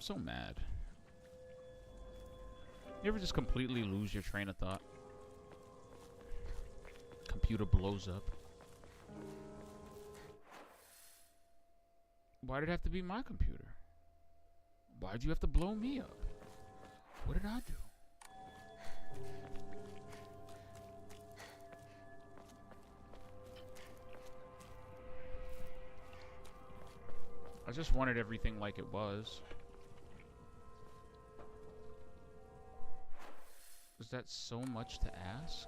so mad. You ever just completely lose your train of thought? Computer blows up. Why did it have to be my computer? Why'd you have to blow me up? What did I do? I just wanted everything like it was. Is that so much to ask?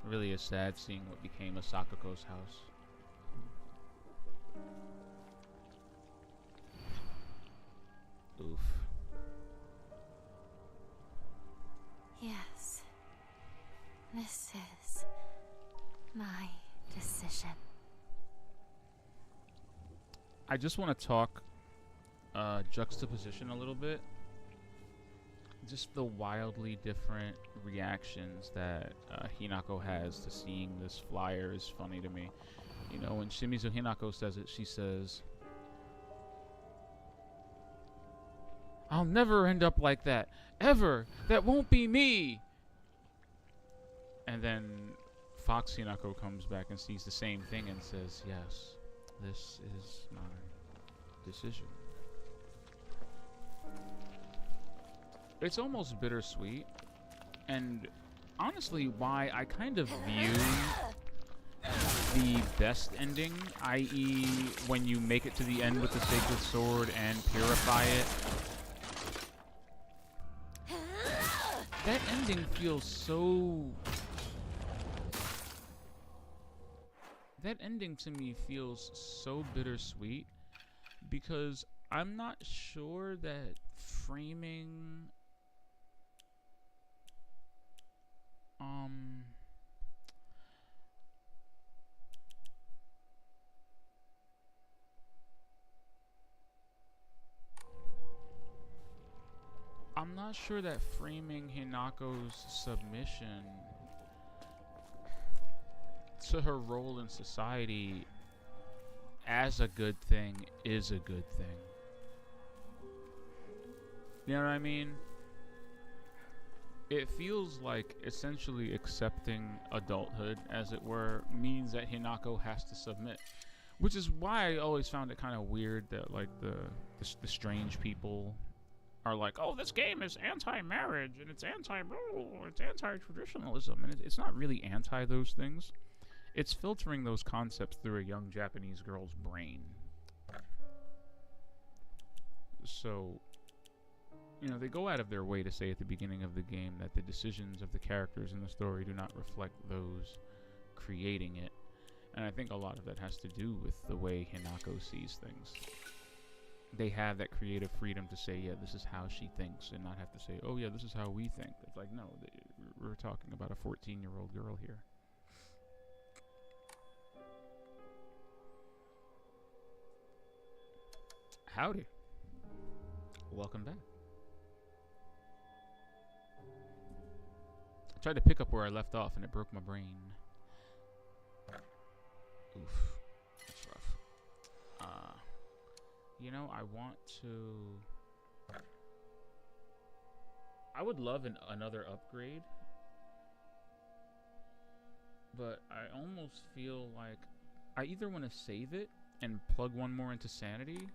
Really is sad seeing what became of Sakako's house. Oof. Yes. This is my decision. I just want to talk juxtaposition a little bit. Just the wildly different reactions that Hinako has to seeing this flyer is funny to me. You know, when Shimizu Hinako says it, she says, "I'll never end up like that. Ever. That won't be me." And then Fox Hinako comes back and sees the same thing and says, "Yes, this is my decision." It's almost bittersweet, and honestly, why I kind of view the best ending, i.e. when you make it to the end with the Sacred Sword and purify it. That ending feels so... That ending to me feels so bittersweet, because I'm not sure that framing... I'm not sure that framing Hinako's submission to her role in society as a good thing is a good thing. You know what I mean? It feels like essentially accepting adulthood, as it were, means that Hinako has to submit. Which is why I always found it kind of weird that, like, the strange people are like, oh, this game is anti-marriage, and it's anti-rule, it's anti-traditionalism, and it's not really anti those things. It's filtering those concepts through a young Japanese girl's brain. So, you know, they go out of their way to say at the beginning of the game that the decisions of the characters in the story do not reflect those creating it. And I think a lot of that has to do with the way Hinako sees things. They have that creative freedom to say, yeah, this is how she thinks, and not have to say, oh, yeah, this is how we think. It's like, no, we're talking about a 14-year-old girl here. Howdy. Welcome back. I tried to pick up where I left off, and it broke my brain. Oof. That's rough. You know, I want to... I would love another upgrade. But I almost feel like I either want to save it and plug one more into Sanity,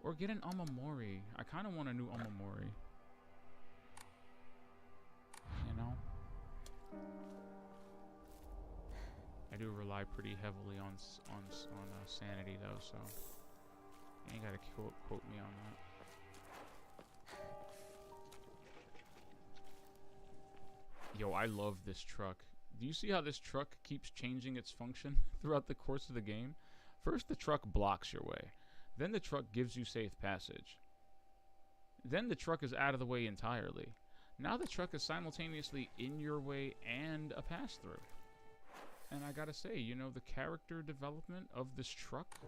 or get an Amamori. I kind of want a new Amamori. You know? I do rely pretty heavily on Sanity, though, so... You ain't gotta quote me on that. Yo, I love this truck. Do you see how this truck keeps changing its function throughout the course of the game? First, the truck blocks your way. Then the truck gives you safe passage. Then the truck is out of the way entirely. Now the truck is simultaneously in your way and a pass-through. And I gotta say, you know, the character development of this truck...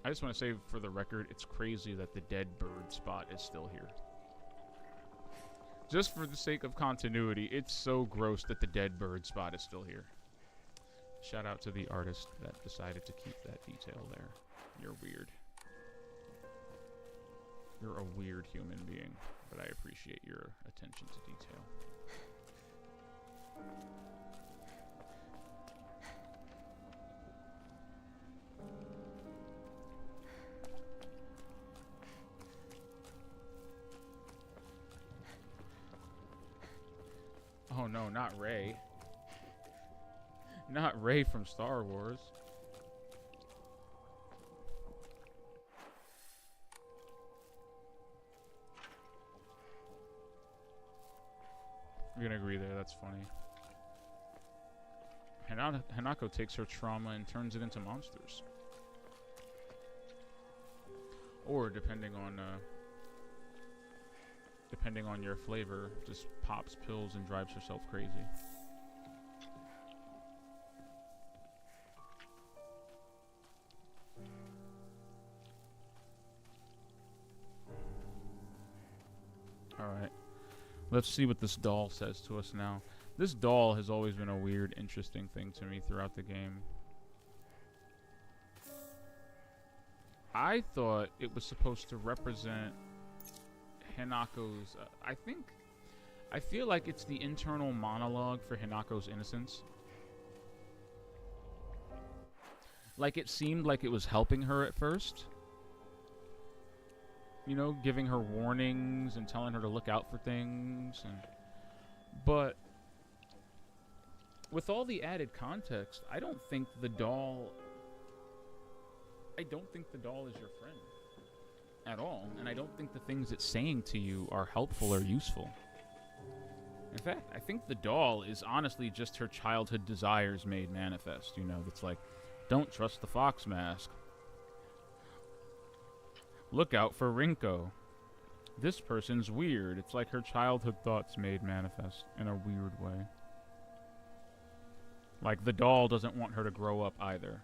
I just want to say for the record, it's crazy that the dead bird spot is still here. Just for the sake of continuity, it's so gross that the dead bird spot is still here. Shout out to the artist that decided to keep that detail there. You're weird. You're a weird human being, but I appreciate your attention to detail. Oh no, not Rey. Not Rey from Star Wars. We're gonna agree there, that's funny. Hanako takes her trauma and turns it into monsters. Or depending on your flavor, just pops pills and drives herself crazy. Alright. Let's see what this doll says to us now. This doll has always been a weird, interesting thing to me throughout the game. I thought it was supposed to represent Hanako's... I feel like it's the internal monologue for Hanako's innocence. Like, it seemed like it was helping her at first. You know, giving her warnings and telling her to look out for things. But with all the added context, I don't think the doll is your friend at all. And I don't think the things it's saying to you are helpful or useful. In fact, I think the doll is honestly just her childhood desires made manifest. You know, it's like, don't trust the fox mask. Look out for Rinko. This person's weird. It's like her childhood thoughts made manifest in a weird way. Like, the doll doesn't want her to grow up either.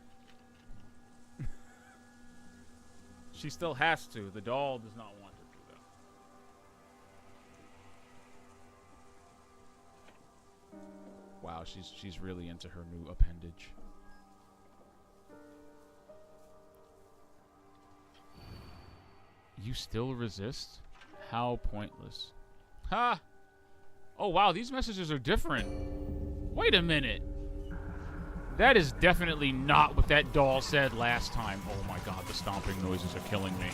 She still has to. The doll does not want her to, though. Wow, she's really into her new appendage. You still resist? How pointless. Ha! Oh, wow, these messages are different. Wait a minute. That is definitely not what that doll said last time. Oh my god, the stomping noises are killing me.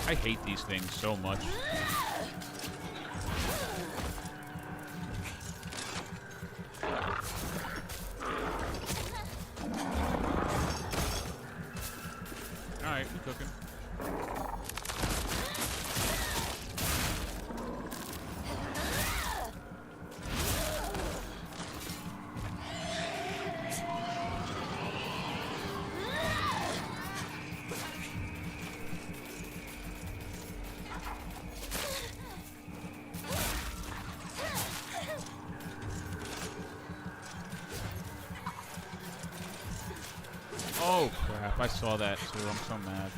I hate these things so much. Alright, we cooking. Oh crap, I saw that too. I'm so mad.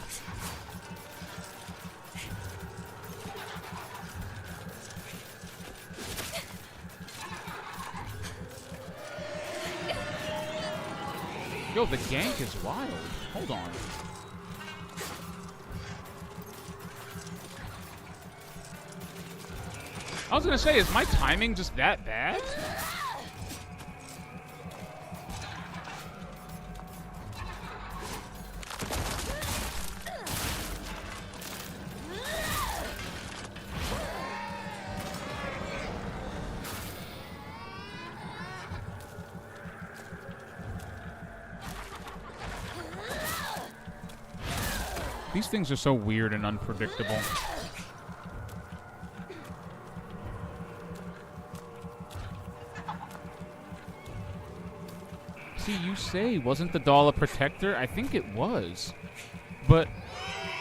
Yo, the gank is wild. Hold on. I was gonna say, is my timing just that bad? These things are so weird and unpredictable. See, you say, wasn't the doll a protector? I think it was. But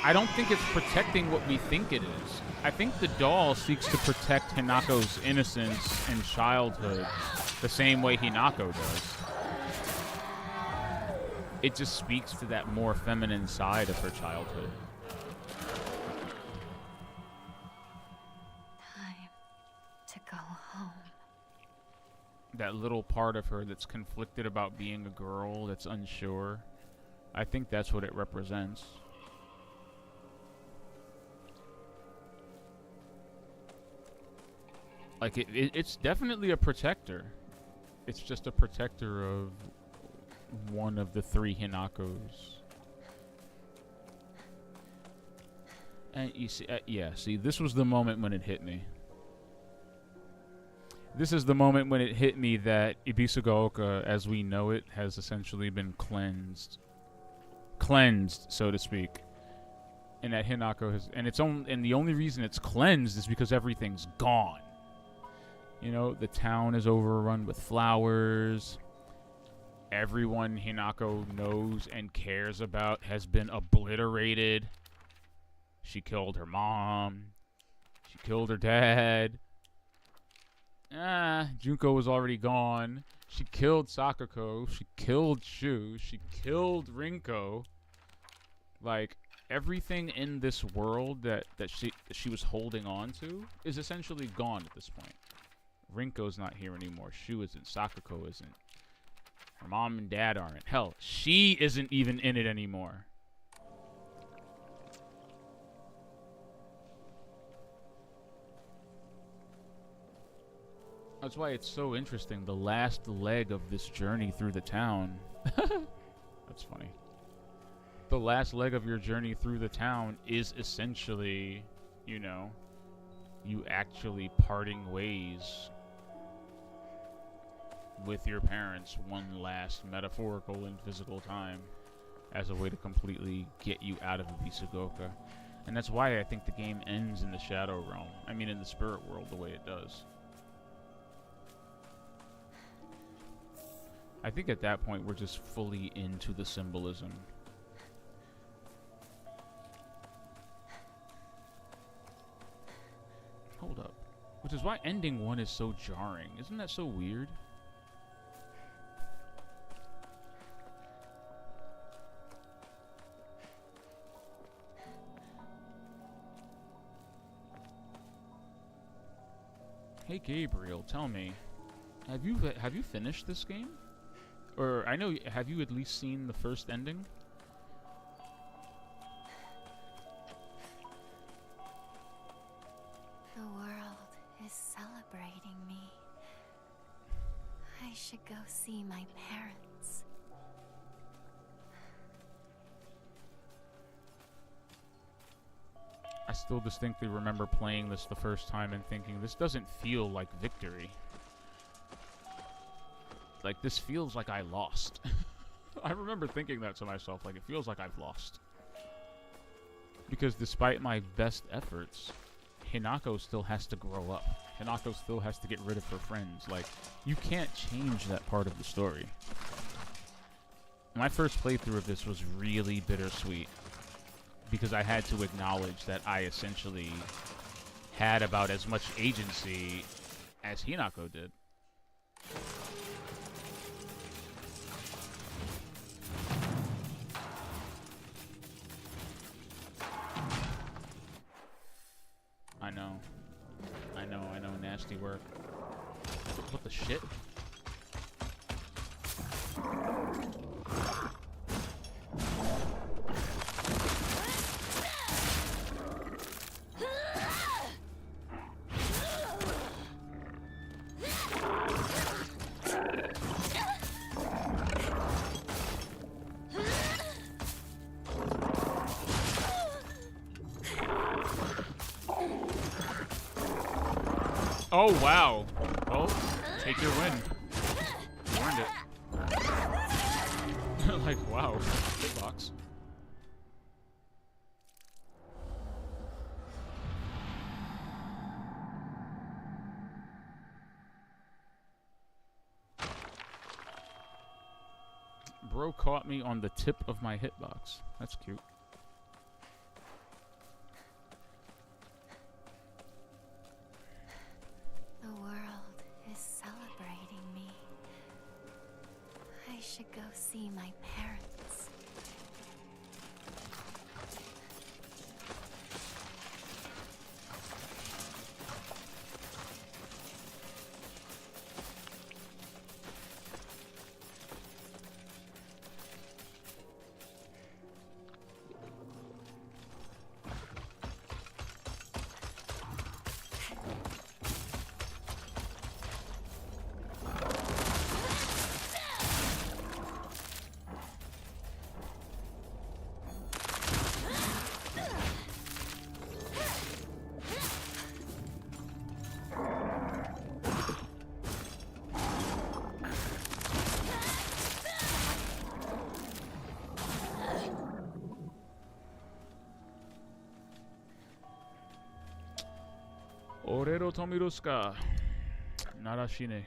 I don't think it's protecting what we think it is. I think the doll seeks to protect Hinako's innocence and childhood the same way Hinako does. It just speaks to that more feminine side of her childhood. Time to go home. That little part of her that's conflicted about being a girl, that's unsure. I think that's what it represents. Like, it's definitely a protector. It's just a protector of one of the three Hinakos. And you see, see, this was the moment when it hit me. This is the moment when it hit me that Ibisugaoka, as we know it, has essentially been cleansed. Cleansed, so to speak. And that Hinako has, and the only reason it's cleansed is because everything's gone. You know, the town is overrun with flowers. Everyone Hinako knows and cares about has been obliterated. She killed her mom. She killed her dad. Junko was already gone. She killed Sakako. She killed Shu. She killed Rinko. Like, everything in this world that she was holding on to is essentially gone at this point. Rinko's not here anymore. Shu isn't. Sakako isn't. Her mom and dad aren't. Hell, she isn't even in it anymore. That's why it's so interesting. The last leg of this journey through the town. That's funny. The last leg of your journey through the town is essentially, you know, you actually parting ways with your parents one last metaphorical and physical time as a way to completely get you out of Ibisugaoka. And that's why I think the game ends in the Shadow Realm. I mean, in the spirit world, the way it does. I think at that point we're just fully into the symbolism. Hold up. Which is why ending 1 is so jarring. Isn't that so weird? Hey Gabriel, tell me, have you finished this game? Or I know, have you at least seen the first ending? The world is celebrating me. I should go see my parents. I still distinctly remember playing this the first time and thinking, this doesn't feel like victory. Like, this feels like I lost. I remember thinking that to myself, like, it feels like I've lost. Because despite my best efforts, Hinako still has to grow up. Hinako still has to get rid of her friends. Like, you can't change that part of the story. My first playthrough of this was really bittersweet. Because I had to acknowledge that I essentially had about as much agency as Hinako did. I know, nasty work. What the shit? Oh, wow. Well, take your win. You earned it. Like, wow. Hitbox. Bro caught me on the tip of my hitbox. That's cute. The world is celebrating me. I should go see my parents. Orero Tomiruska. Narashine.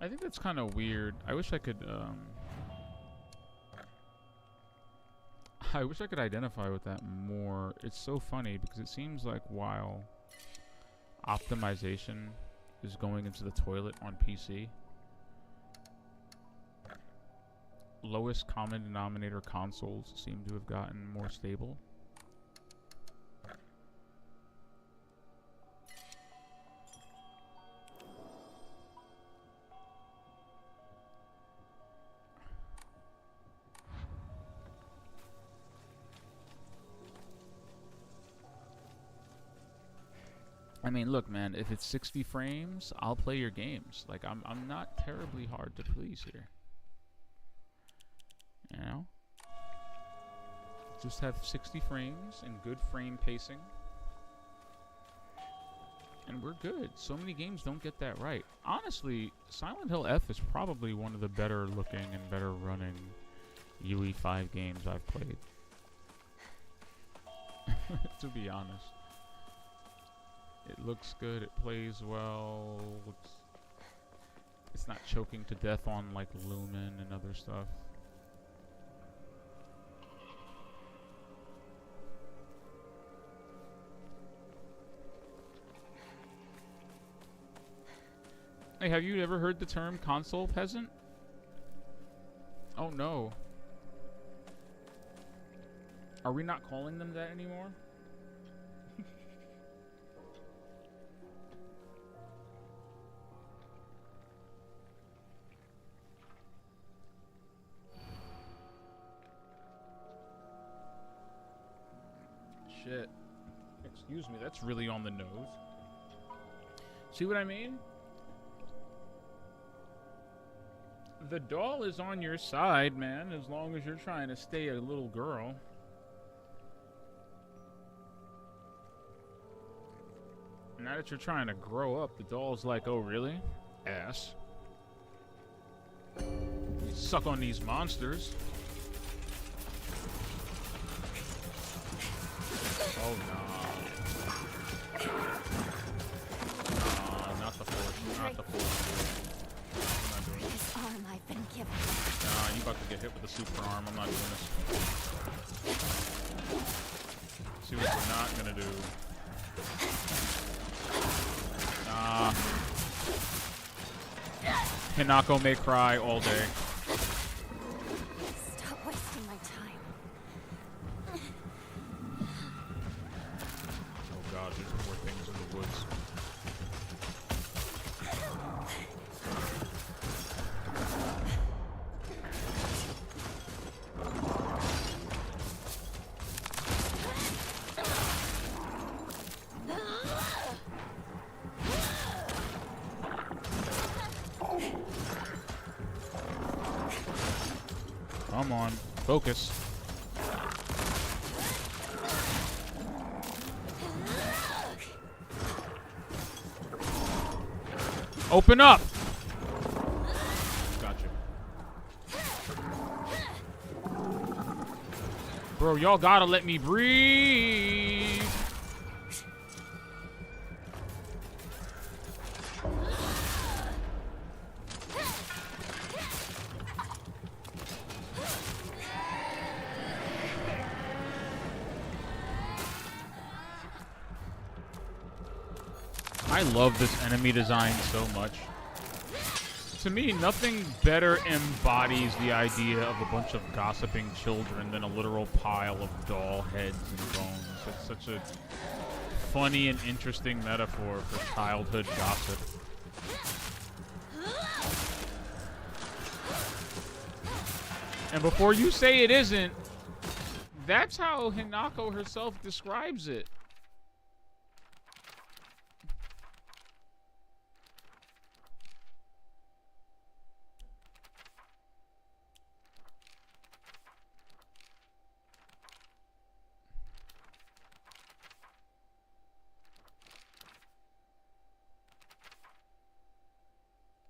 I think that's kind of weird. I wish I could identify with that more. It's so funny because it seems like while optimization is going into the toilet on PC, lowest common denominator consoles seem to have gotten more stable. I mean, look, man, if it's 60 frames, I'll play your games. Like, I'm not terribly hard to please here. You know? Just have 60 frames and good frame pacing. And we're good. So many games don't get that right. Honestly, Silent Hill F is probably one of the better looking and better running UE5 games I've played. To be honest. It looks good, it plays well, it's not choking to death on like Lumen and other stuff. Hey, have you ever heard the term console peasant? Oh no. Are we not calling them that anymore? Shit. Excuse me, that's really on the nose. See what I mean? The doll is on your side, man, as long as you're trying to stay a little girl. Now that you're trying to grow up, the doll's like, oh, really? Ass. Suck on these monsters. Oh, no. Not the force. Not the force. I'm not doing this. This arm I've been given. Nah, you about to get hit with a super arm. I'm not doing this. See what we're not gonna do. Nah. Hinako may cry all day. Stop wasting my time. Oh god, there's more things in the woods. Come on. Focus. Open up! Gotcha. Bro, y'all gotta let me breathe. I love this enemy design so much. To me, nothing better embodies the idea of a bunch of gossiping children than a literal pile of doll heads and bones. It's such a funny and interesting metaphor for childhood gossip. And before you say it isn't, that's how Hinako herself describes it.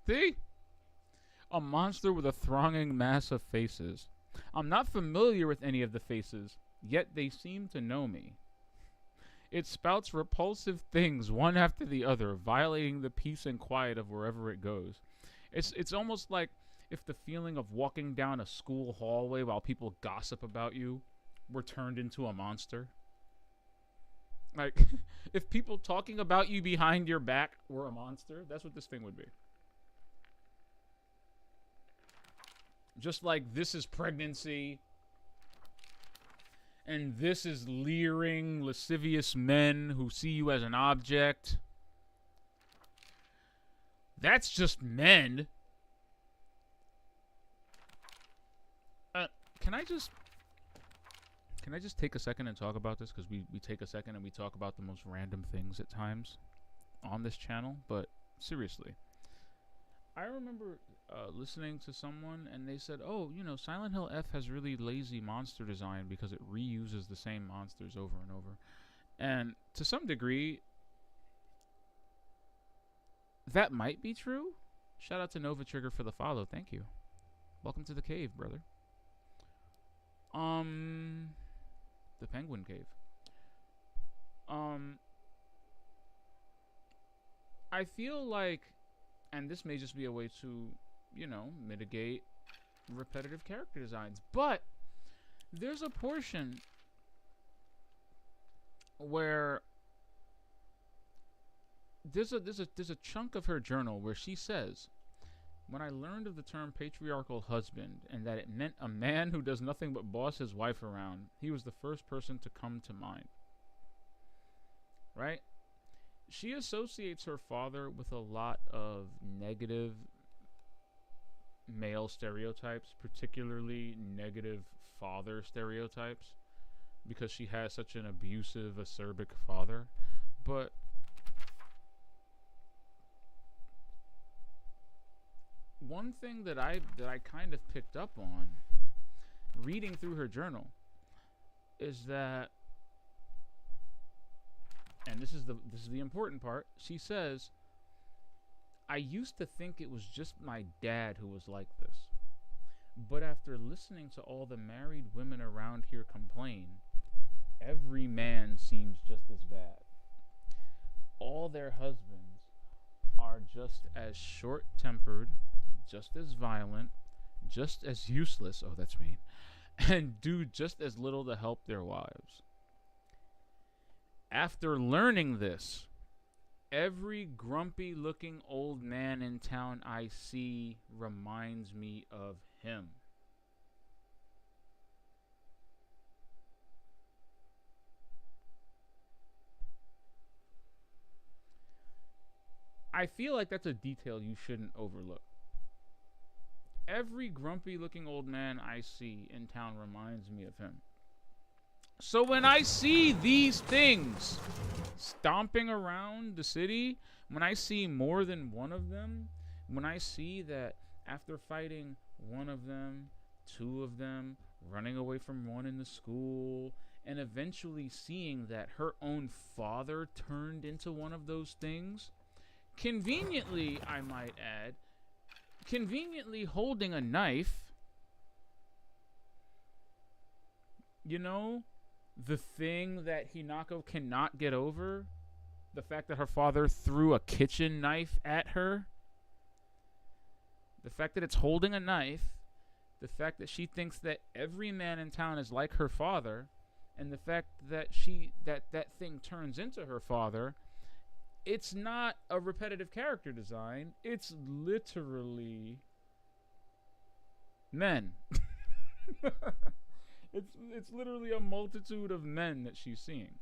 See? A monster with a thronging mass of faces. I'm not familiar with any of the faces, yet they seem to know me. It spouts repulsive things one after the other, violating the peace and quiet of wherever it goes. It's almost like if the feeling of walking down a school hallway while people gossip about you were turned into a monster. Like, if people talking about you behind your back were a monster, that's what this thing would be. Just like this is pregnancy, and this is leering, lascivious men who see you as an object. That's just men. Can I just take a second and talk about this? Because we take a second and we talk about the most random things at times on this channel. But seriously, I remember listening to someone and they said, oh, you know, Silent Hill F has really lazy monster design because it reuses the same monsters over and over. And to some degree, that might be true. Shout out to Nova Trigger for the follow. Thank you. Welcome to the cave, brother. The Penguin Cave. I feel like, and this may just be a way to, you know, mitigate repetitive character designs, but there's a portion where there's a chunk of her journal where she says, when I learned of the term patriarchal husband and that it meant a man who does nothing but boss his wife around, he was the first person to come to mind. Right? She associates her father with a lot of negative male stereotypes, particularly negative father stereotypes, because she has such an abusive, acerbic father. But one thing that I kind of picked up on reading through her journal is that, and this is the important part, she says, I used to think it was just my dad who was like this, but after listening to all the married women around here complain, every man seems just as bad. All their husbands are just as short-tempered, just as violent, just as useless, oh that's mean, and do just as little to help their wives. After learning this, every grumpy looking old man in town I see reminds me of him. I feel like that's a detail you shouldn't overlook. Every grumpy looking old man I see in town reminds me of him. So when I see these things stomping around the city, when I see more than one of them, when I see that after fighting one of them, two of them running away from one in the school, and eventually seeing that her own father turned into one of those things. Conveniently, I might add, conveniently holding a knife. You know, the thing that Hinako cannot get over, the fact that her father threw a kitchen knife at her, the fact that it's holding a knife, the fact that she thinks that every man in town is like her father, and the fact that that thing turns into her father. It's not a repetitive character design. It's literally men. It's literally a multitude of men that she's seeing.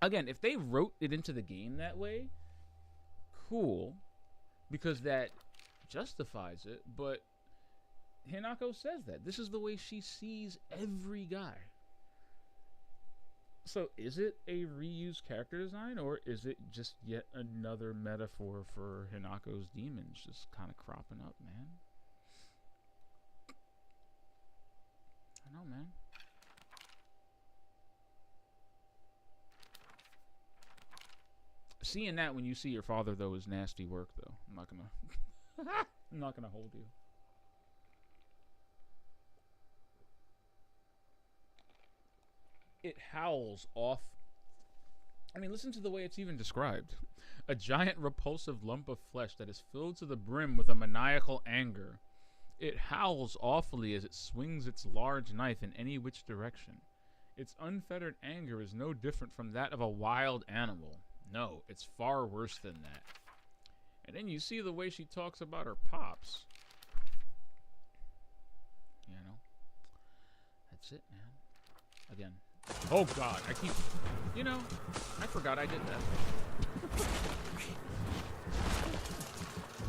Again, if they wrote it into the game that way, cool, because that justifies it, but Hinako says that. This is the way she sees every guy. So is it a reused character design, or is it just yet another metaphor for Hinako's demons just kind of cropping up, man? I know, man. Seeing that when you see your father, though, is nasty work, though. I'm not gonna hold you. It howls off. I mean, listen to the way it's even described. A giant repulsive lump of flesh that is filled to the brim with a maniacal anger. It howls awfully as it swings its large knife in any which direction. Its unfettered anger is no different from that of a wild animal. No, it's far worse than that. And then you see the way she talks about her pops. You know? That's it, man. Again. Oh, God. I keep... You know, I forgot I did that.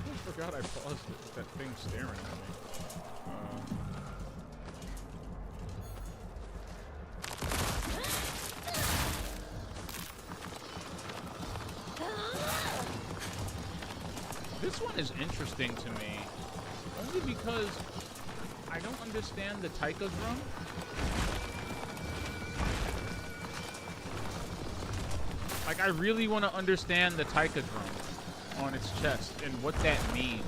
I forgot I paused it with that thing staring at me. This one is interesting to me, only because I don't understand the Taika drum. Like, I really want to understand the Taika drum on its chest and what that means.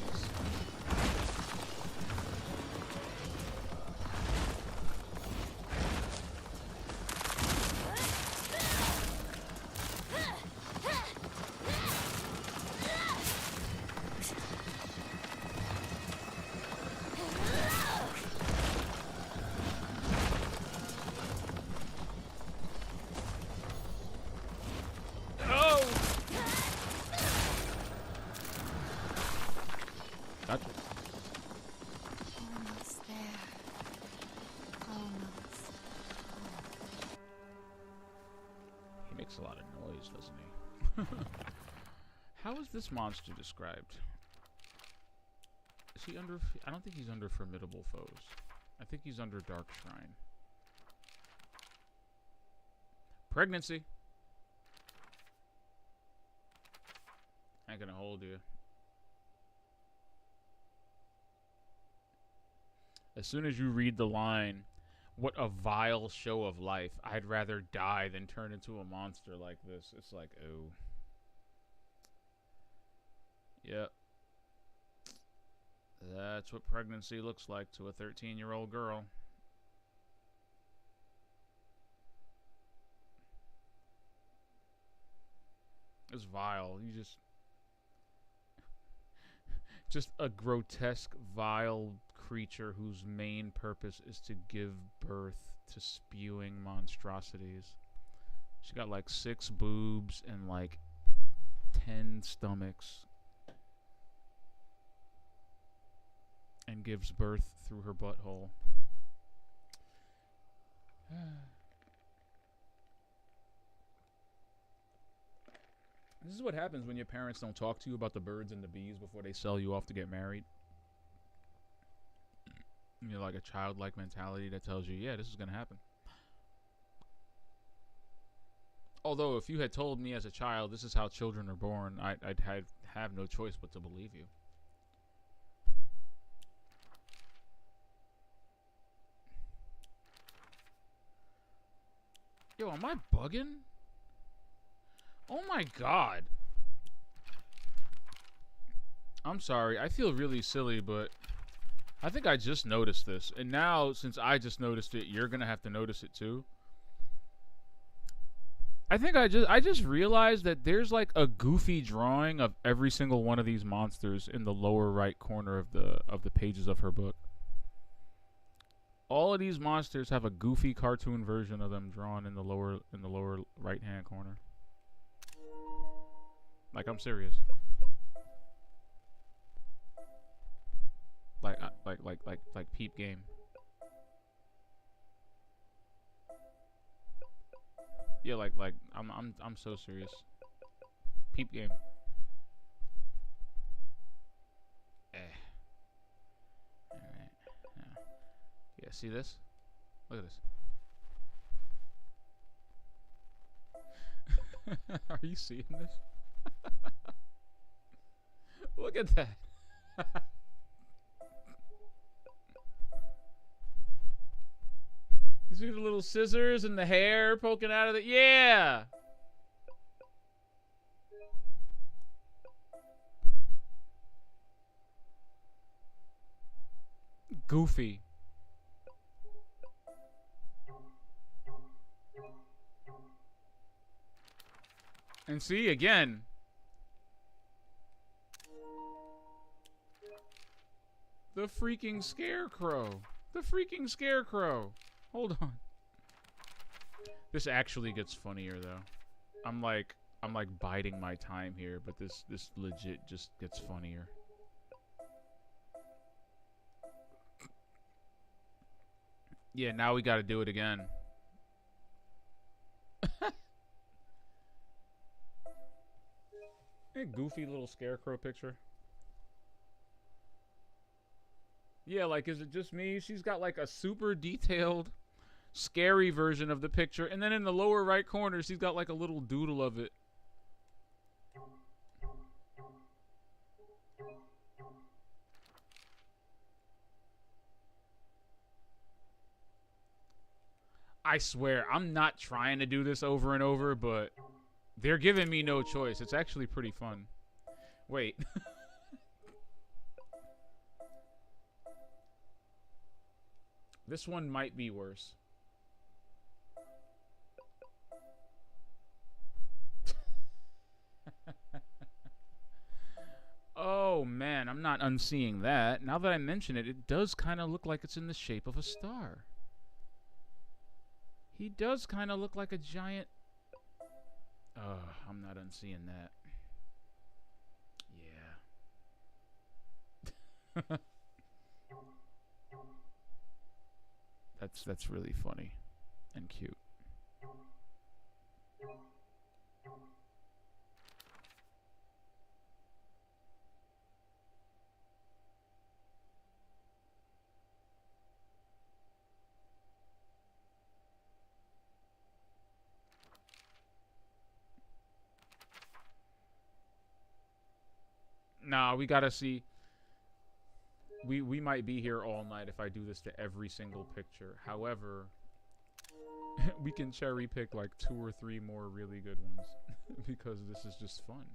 A lot of noise, doesn't he? How is this monster described? Is he under... I don't think he's under formidable foes. I think he's under Dark Shrine. Pregnancy. I ain't gonna hold you. As soon as you read the line, what a vile show of life. I'd rather die than turn into a monster like this. It's like, oh. Yep. That's what pregnancy looks like to a 13-year-old girl. It's vile. You just a grotesque, vile creature whose main purpose is to give birth to spewing monstrosities. She got like 6 boobs and like 10 stomachs, and gives birth through her butthole. This is what happens when your parents don't talk to you about the birds and the bees before they sell you off to get married. You're like a childlike mentality that tells you, yeah, this is going to happen. Although, if you had told me as a child, this is how children are born, I'd have no choice but to believe you. Yo, am I bugging? Oh my god. I'm sorry. I feel really silly, but I think I just noticed this. And now, since I just noticed it, you're going to have to notice it too. I think I just realized that there's like a goofy drawing of every single one of these monsters in the lower right corner of the pages of her book. All of these monsters have a goofy cartoon version of them drawn in the lower right-hand corner. Like, I'm serious. Like Peep Game. Yeah, like I'm so serious. Peep Game. Alright. Yeah, see this? Look at this. Are you seeing this? Look at that. You see the little scissors and the hair poking out of it? Yeah! Goofy. And see, again. The freaking scarecrow. The freaking scarecrow. Hold on. This actually gets funnier though. I'm like biding my time here, but this legit just gets funnier. Yeah, now we gotta do it again. A goofy little scarecrow picture. Yeah, like, is it just me? She's got like a super detailed, scary version of the picture, and then in the lower right corner, she's got like a little doodle of it. I swear, I'm not trying to do this over and over, but they're giving me no choice. It's actually pretty fun. Wait. This one might be worse. Oh man, I'm not unseeing that. Now that I mention it, it does kind of look like it's in the shape of a star. He does kind of look like a giant... I'm not unseeing that. Yeah. That's really funny and cute. Nah, we gotta see. We might be here all night if I do this to every single picture. However, we can cherry pick like 2 or 3 more really good ones because this is just fun.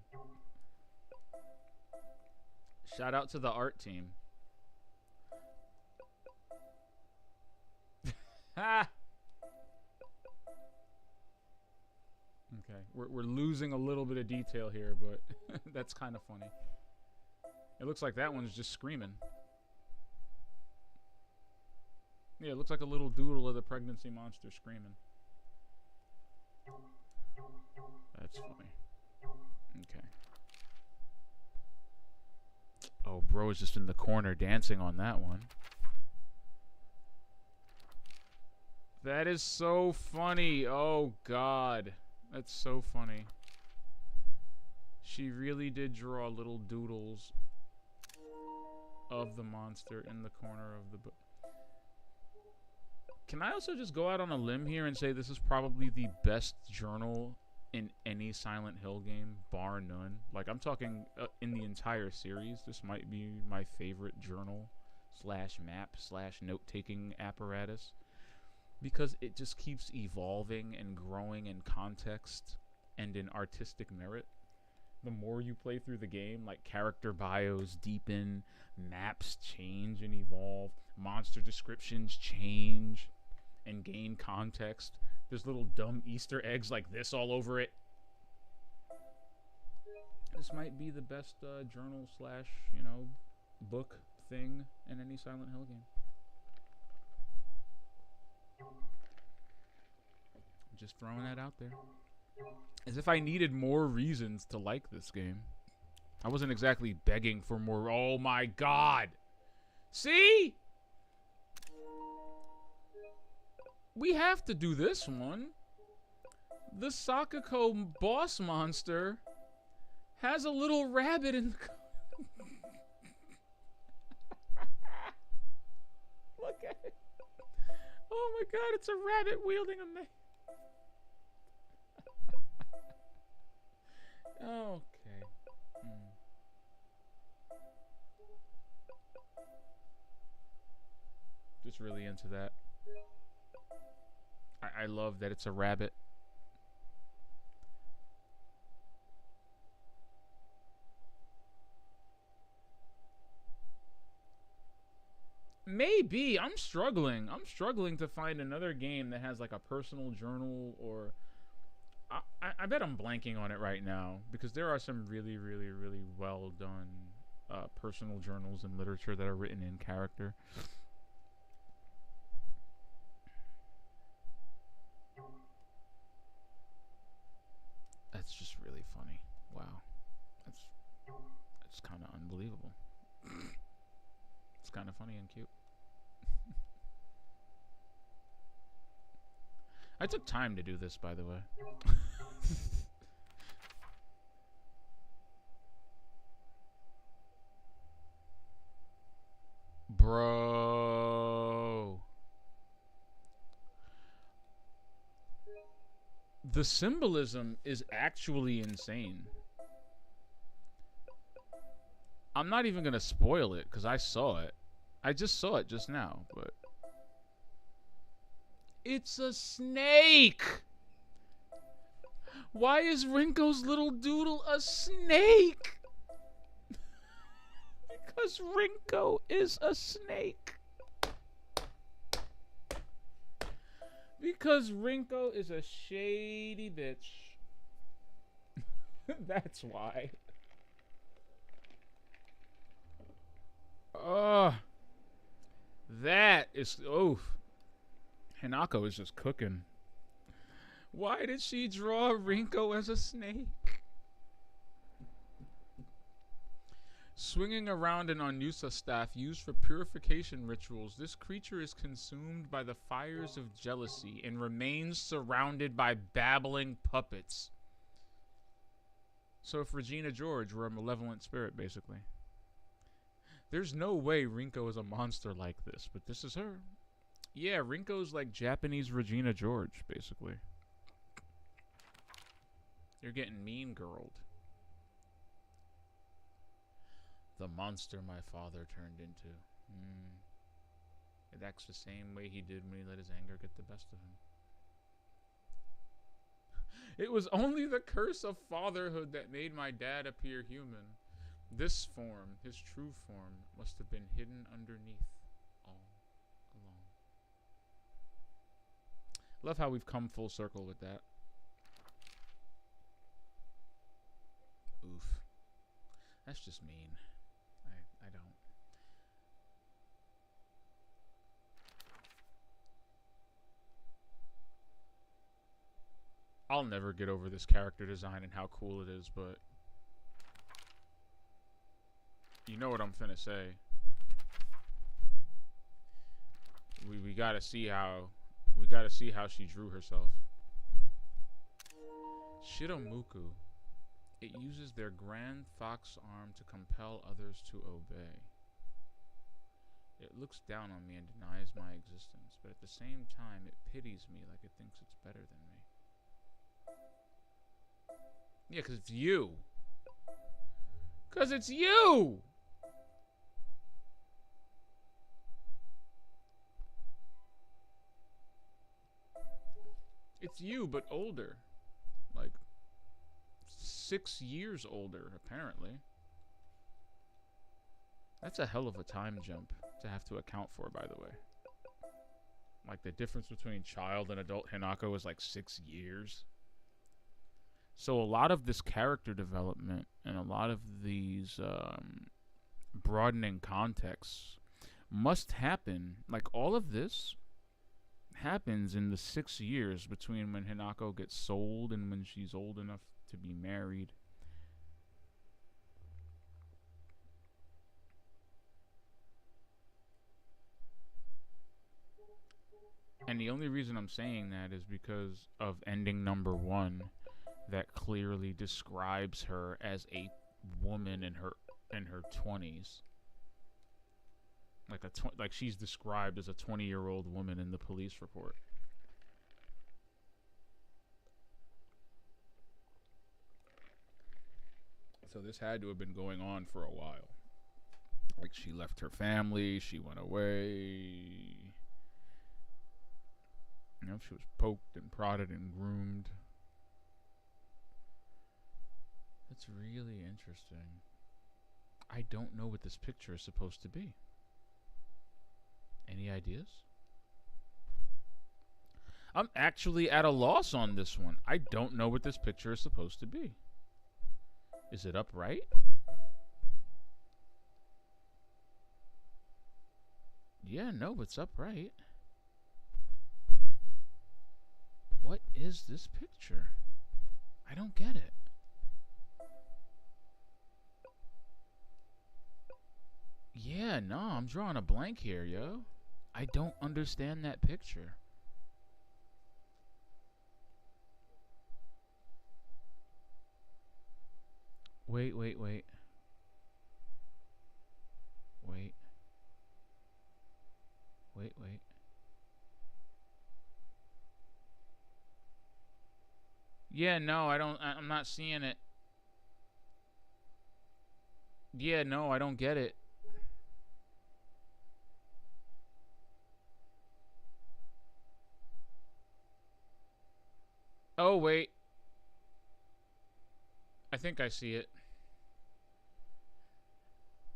Shout out to the art team. Ha! Okay, we're losing a little bit of detail here, but that's kind of funny. It looks like that one's just screaming. Yeah, it looks like a little doodle of the pregnancy monster screaming. That's funny. Okay. Oh, bro is just in the corner dancing on that one. That is so funny. Oh, God. That's so funny. She really did draw little doodles of the monster in the corner of the book. Can I also just go out on a limb here and say this is probably the best journal in any Silent Hill game, bar none? Like, I'm talking in the entire series. This might be my favorite journal slash map slash note-taking apparatus. because it just keeps evolving and growing in context and in artistic merit. The more you play through the game, like character bios deepen, maps change and evolve, monster descriptions change and gain context. There's little dumb Easter eggs like this all over it. This might be the best journal slash, book thing in any Silent Hill game. Just throwing that out there. As if I needed more reasons to like this game. I wasn't exactly begging for more. Oh my god! See? We have to do this one. The Sakako boss monster has a little rabbit in the... Look at it. Oh my god, it's a rabbit wielding a mace. Okay. Just really into that. I love that it's a rabbit. Maybe. I'm struggling. I'm struggling to find another game that has like a personal journal or... I bet I'm blanking on it right now because there are some really, really, really well done personal journals and literature that are written in character. That's just really funny. Wow. That's kind of unbelievable. It's kind of funny and cute. I took time to do this, by the way. Bro. The symbolism is actually insane. I'm not even gonna spoil it because I saw it. I just saw it just now, but... It's a snake! Why is Rinko's little doodle a snake? Because Rinko is a snake. Because Rinko is a shady bitch. That's why. That is... Oof. Hinako is just cooking. Why did she draw Rinko as a snake? Swinging around an Onusa staff used for purification rituals, this creature is consumed by the fires of jealousy and remains surrounded by babbling puppets. So if Regina George were a malevolent spirit, basically. There's no way Rinko is a monster like this, but this is her. Yeah, Rinko's like Japanese Regina George, basically. You're getting mean girled. The monster my father turned into. It acts the same way he did when he let his anger get the best of him. It was only the curse of fatherhood that made my dad appear human. This form, his true form, must have been hidden underneath all along. Love how we've come full circle with that. Oof. That's just mean. I don't. I'll never get over this character design and how cool it is, but you know what I'm finna say. We gotta see how she drew herself. Shiromuku. It uses their grand fox arm to compel others to obey. It looks down on me and denies my existence, but at the same time, it pities me like it thinks it's better than me. Yeah, 'cause it's you. 'Cause it's you! It's you, but older. Like, 6 years older, apparently. That's a hell of a time jump to have to account for, by the way. Like, the difference between child and adult Hinako is like 6 years. So a lot of this character development and a lot of these broadening contexts must happen. Like, all of this happens in the 6 years between when Hinako gets sold and when she's old enough to be married. And the only reason I'm saying that is because of ending number 1 that clearly describes her as a woman in her 20s. Like she's described as a 20-year-old woman in the police report. So this had to have been going on for a while. Like, she left her family, she went away. You know, she was poked and prodded and groomed. That's really interesting. I don't know what this picture is supposed to be. Any ideas? I'm actually at a loss on this one. I don't know what this picture is supposed to be. Is it upright? Yeah, no, it's upright. What is this picture? I don't get it. Yeah, no, I'm drawing a blank here, yo. I don't understand that picture. Wait. Wait. Yeah, no, I'm not seeing it. Yeah, no, I don't get it. Oh, wait. I think I see it.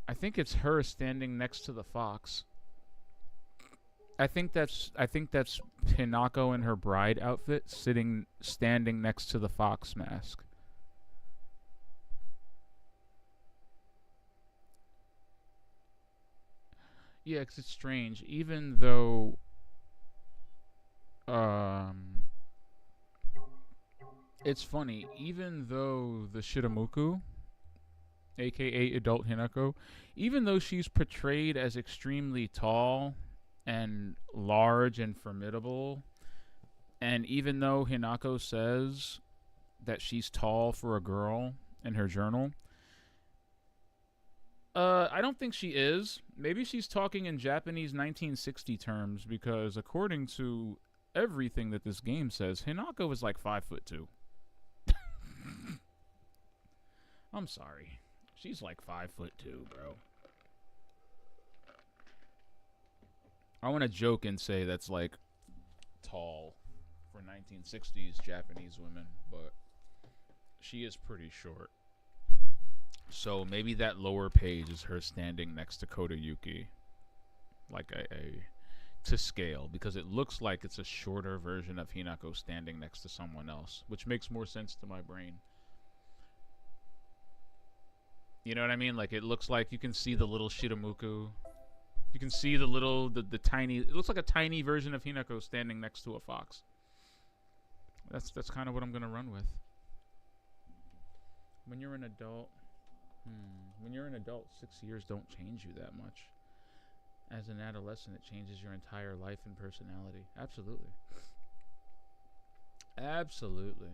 I think it's her standing next to the fox. I think that's Hinako in her bride outfit standing next to the fox mask. Yeah, 'cause it's strange. Even though it's funny, even though the Shiramuku, aka adult Hinako, even though she's portrayed as extremely tall and large and formidable, and even though Hinako says that she's tall for a girl in her journal, I don't think she is. Maybe she's talking in Japanese 1960 terms, because according to everything that this game says, Hinako is like 5'2". I'm sorry. She's like 5'2", bro. I want to joke and say that's like tall for 1960s Japanese women, but she is pretty short. So maybe that lower page is her standing next to Kodayuki, like a to scale, because it looks like it's a shorter version of Hinako standing next to someone else, which makes more sense to my brain. You know what I mean? Like, it looks like you can see the little Shiramuku. You can see the tiny. It looks like a tiny version of Hinako standing next to a fox. That's kind of what I'm gonna run with. When you're an adult, 6 years don't change you that much. As an adolescent, it changes your entire life and personality. Absolutely. Absolutely.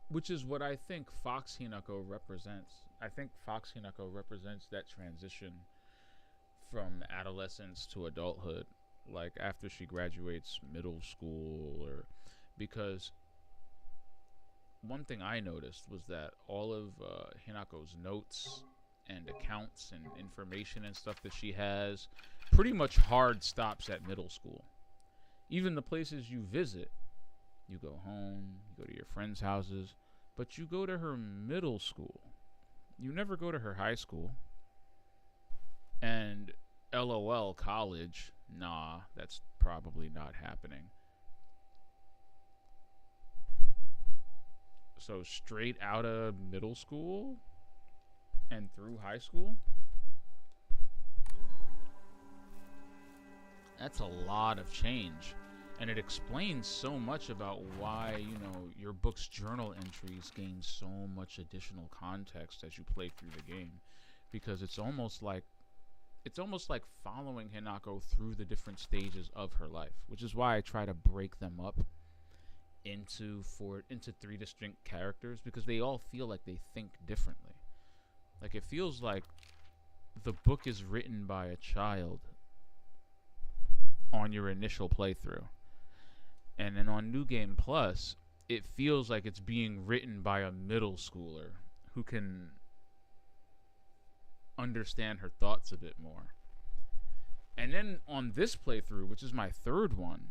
Which is what I think Fox Hinako represents. I think Fox Hinako represents that transition from adolescence to adulthood, like after she graduates middle school, or because one thing I noticed was that all of Hinako's notes and accounts and information and stuff that she has pretty much hard stops at middle school. Even the places you visit You go home, you go to your friends' houses, but you go to her middle school. You never go to her high school. And LOL, college, nah, that's probably not happening. So straight out of middle school and through high school? That's a lot of change. And it explains so much about why, your book's journal entries gain so much additional context as you play through the game. Because it's almost like following Hinako through the different stages of her life, which is why I try to break them up into 3 distinct characters, because they all feel like they think differently. Like, it feels like the book is written by a child on your initial playthrough. And then on New Game Plus, it feels like it's being written by a middle schooler who can understand her thoughts a bit more. And then on this playthrough, which is my 3rd one,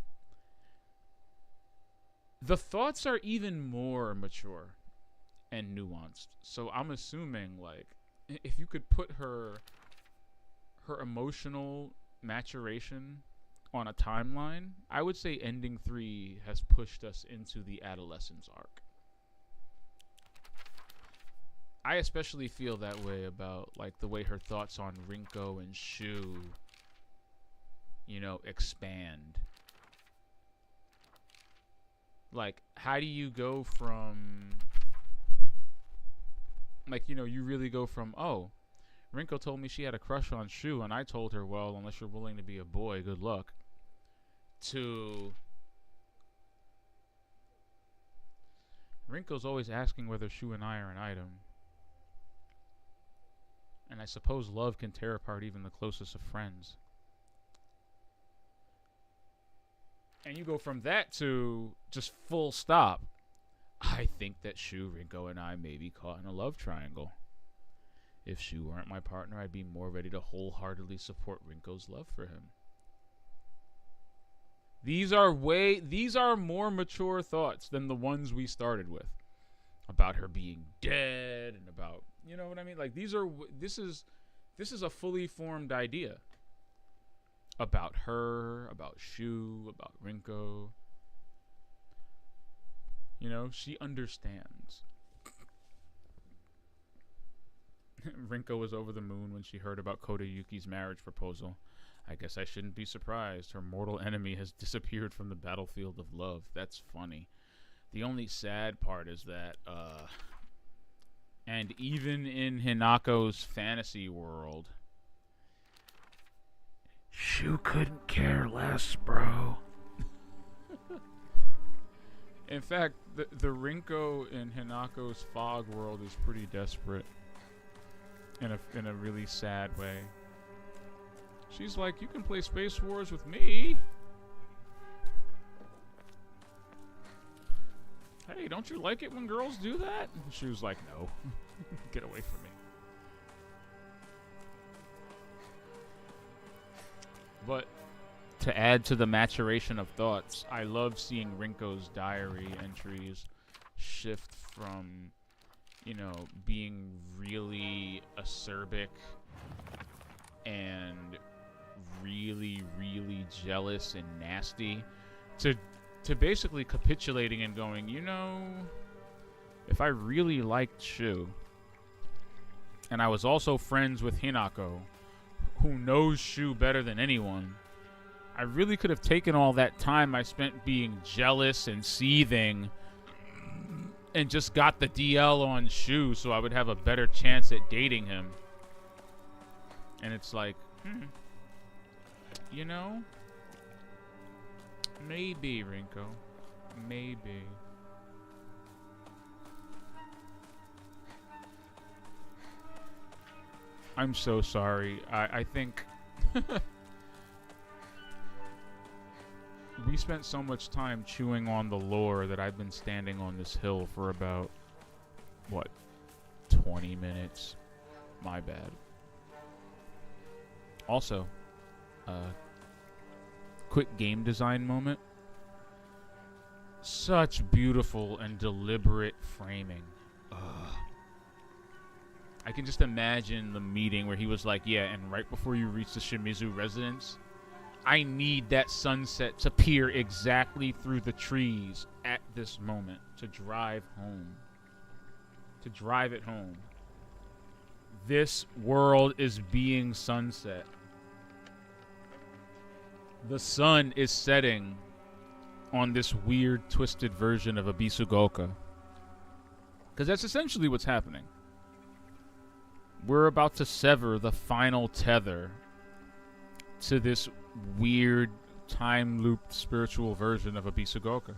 the thoughts are even more mature and nuanced. So I'm assuming, like, if you could put her emotional maturation on a timeline, I would say Ending 3 has pushed us into the adolescence arc. I especially feel that way about, like, the way her thoughts on Rinko and Shu, expand. Like, how do you go from, like, you really go from, oh, Rinko told me she had a crush on Shu, and I told her, well, unless you're willing to be a boy, good luck, to Rinko's always asking whether Shu and I are an item. And I suppose love can tear apart even the closest of friends. And you go from that to just full stop. I think that Shu, Rinko, and I may be caught in a love triangle. If Shu weren't my partner, I'd be more ready to wholeheartedly support Rinko's love for him. These are more mature thoughts than the ones we started with. About her being dead and about, you know what I mean? Like, this is a fully formed idea. About her, about Shu, about Rinko. She understands. Rinko was over the moon when she heard about Kodayuki's marriage proposal. I guess I shouldn't be surprised. Her mortal enemy has disappeared from the battlefield of love. That's funny. The only sad part is that, and even in Hinako's fantasy world, Shu couldn't care less, bro. In fact, the Rinko in Hinako's fog world is pretty desperate. In a really sad way. She's like, you can play Space Wars with me. Hey, don't you like it when girls do that? She was like, no. Get away from me. But to add to the maturation of thoughts, I love seeing Rinko's diary entries shift from, being really acerbic and really, really jealous and nasty to basically capitulating and going, if I really liked Shu, and I was also friends with Hinako, who knows Shu better than anyone, I really could have taken all that time I spent being jealous and seething and just got the DL on Shu so I would have a better chance at dating him. And it's like, maybe, Rinko. Maybe. I'm so sorry. I think we spent so much time chewing on the lore that I've been standing on this hill for about, 20 minutes? My bad. Also, quick game design moment. Such beautiful and deliberate framing. Ugh. I can just imagine the meeting where he was like, yeah, and right before you reach the Shimizu residence, I need that sunset to peer exactly through the trees at this moment to drive home. To drive it home. This world is being sunset. The sun is setting on this weird, twisted version of Abisugoka. Because that's essentially what's happening. We're about to sever the final tether to this weird, time-looped spiritual version of Abisugoka.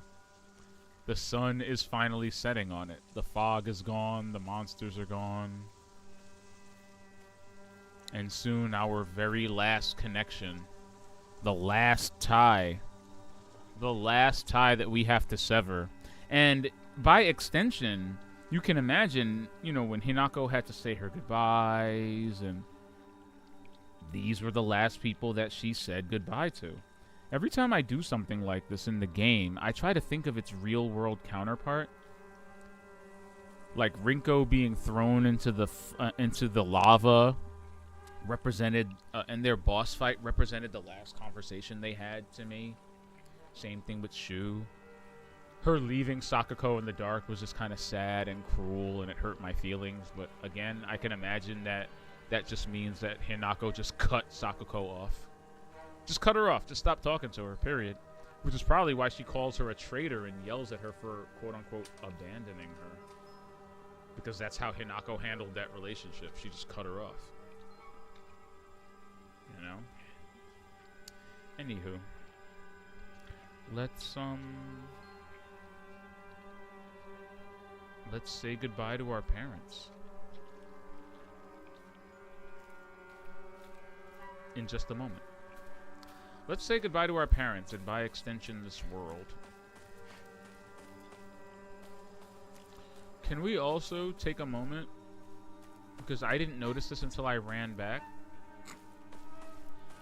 The sun is finally setting on it. The fog is gone. The monsters are gone. And soon our very last connection, the last tie that we have to sever. And by extension, you can imagine, you know, when Hinako had to say her goodbyes, and these were the last people that she said goodbye to. Every time I do something like this in the game, I try to think of its real-world counterpart. Like Rinko being thrown into the lava represented, and their boss fight represented the last conversation they had to me. Same thing with Shu. Her leaving Sakuko in the dark was just kind of sad and cruel, and it hurt my feelings. But again, I can imagine that just means that Hinako just cut Sakuko off. Just cut her off. Just stop talking to her, period. Which is probably why she calls her a traitor and yells at her for, quote-unquote, abandoning her. Because that's how Hinako handled that relationship. She just cut her off. You know? Anywho. Let's say goodbye to our parents. In just a moment. Let's say goodbye to our parents, and by extension, this world. Can we also take a moment, because I didn't notice this until I ran back.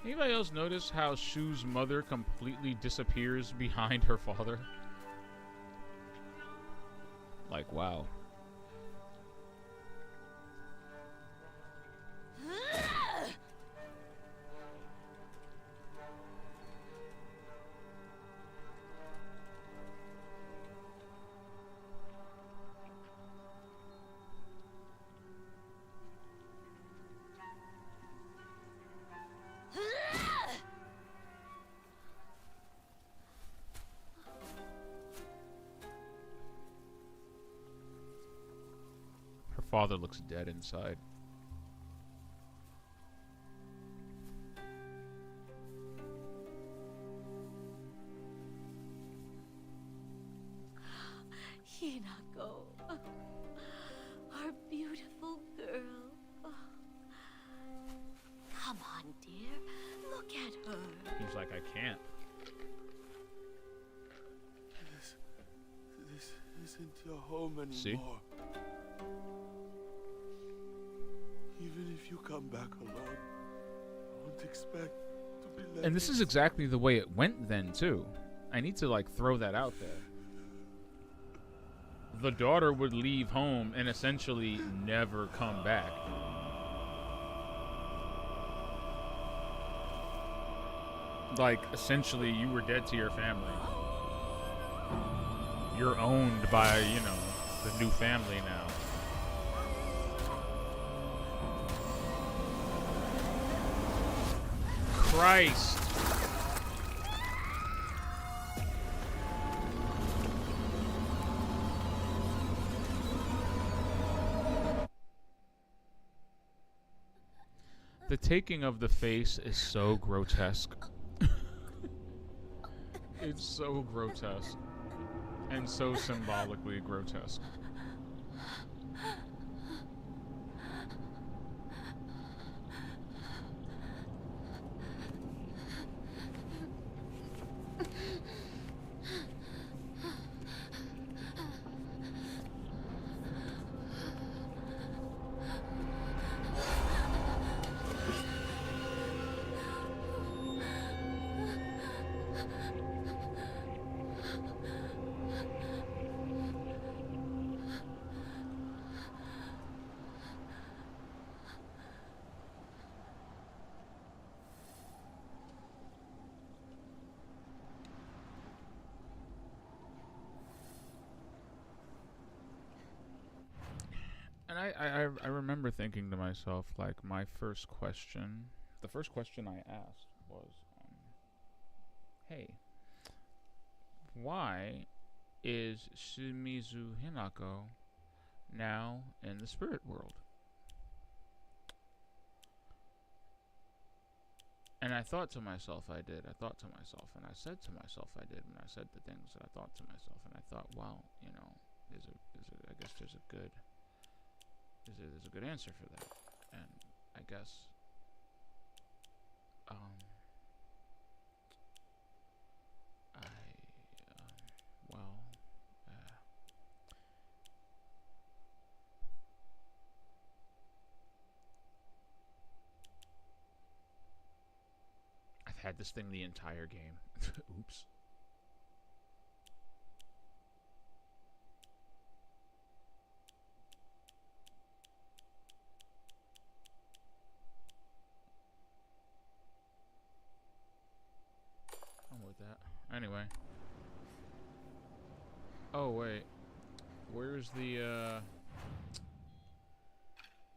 Anybody else notice how Shu's mother completely disappears behind her father? Like, wow. Father looks dead inside. Hinako, our beautiful girl. Come on, dear. Look at her. He's like, I can't. This isn't your home anymore. See? Even if you come back alone, I won't expect to be left. And this is exactly the way it went then, too. I need to, like, throw that out there. The daughter would leave home and essentially never come back. Like, essentially, you were dead to your family. You're owned by, you know, the new family now. Christ. The taking of the face is so grotesque. It's so grotesque. And so symbolically grotesque. I remember thinking to myself, like, the first question I asked was, hey, why is Shimizu Hinako now in the spirit world? And I thought to myself, I did. I thought to myself, and I said to myself, I did. And I said the things that I thought to myself, and I thought, well, you know, I guess there's a good answer for that. And I guess, well, I've had this thing the entire game. Oops. I'm with that. Anyway. Oh, wait. Where's the,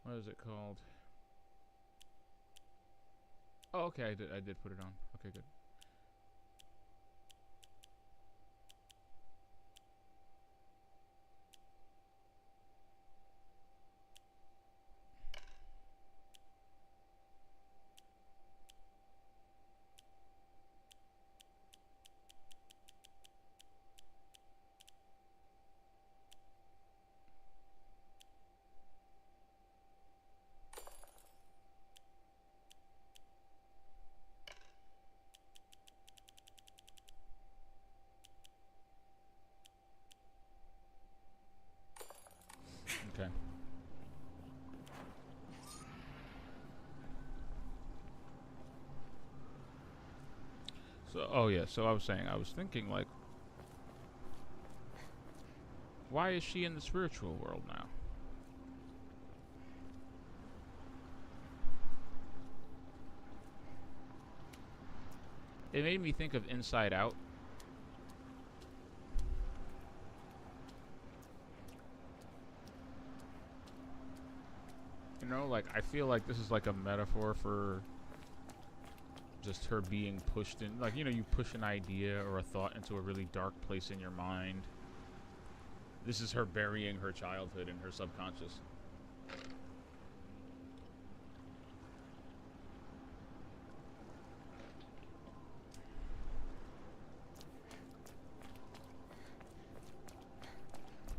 what is it called? Oh, okay, I did put it on. Okay, good. Okay. So, oh yeah, so I was thinking, like, why is she in the spiritual world now? It made me think of Inside Out. You know, like, I feel like this is like a metaphor for just her being pushed in. Like, you know, you push an idea or a thought into a really dark place in your mind. This is her burying her childhood in her subconscious.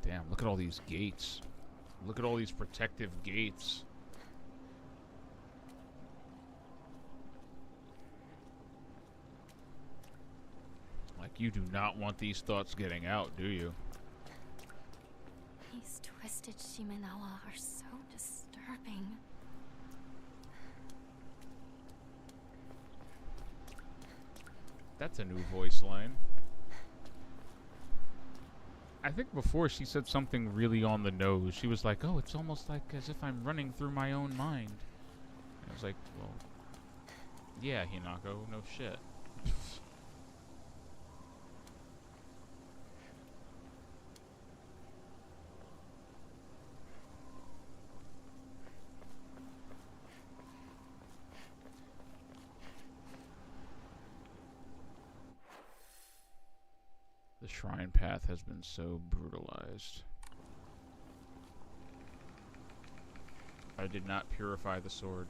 Damn, look at all these gates. Look at all these protective gates. Like, you do not want these thoughts getting out, do you? These twisted Shimenawa are so disturbing. That's a new voice line. I think before she said something really on the nose. She was like, oh, it's almost like as if I'm running through my own mind. I was like, well, yeah, Hinako, no shit. The shrine path has been so brutalized. I did not purify the sword.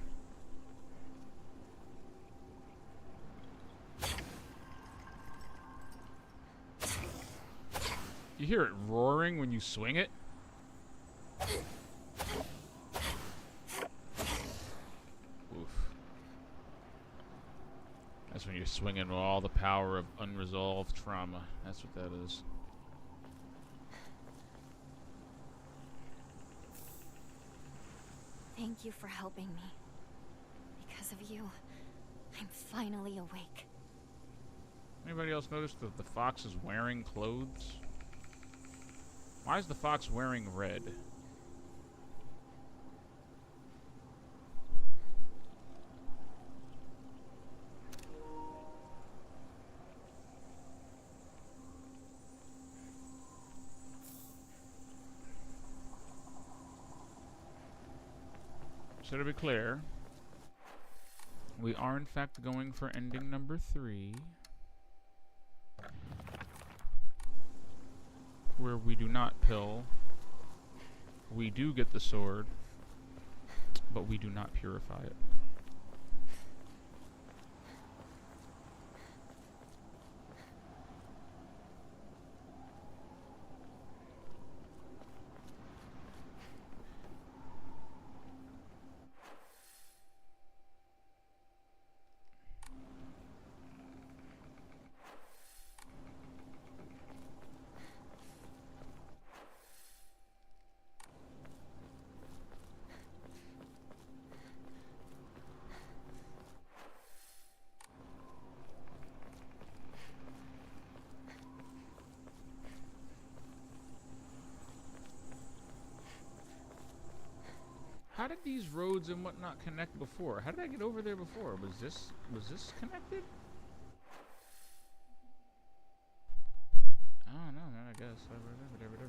You hear it roaring when you swing it? Oof. That's when you're swinging with all the power of unresolved trauma. That's what that is. Thank you for helping me. Because of you, I'm finally awake. Anybody else notice that the fox is wearing clothes? Why is the fox wearing red? So to be clear, we are in fact going for ending number 3, where we do not pill. We do get the sword, but we do not purify it. How did these roads and whatnot connect before? How did I get over there before? Was this connected? I don't know, man. I guess. Whatever.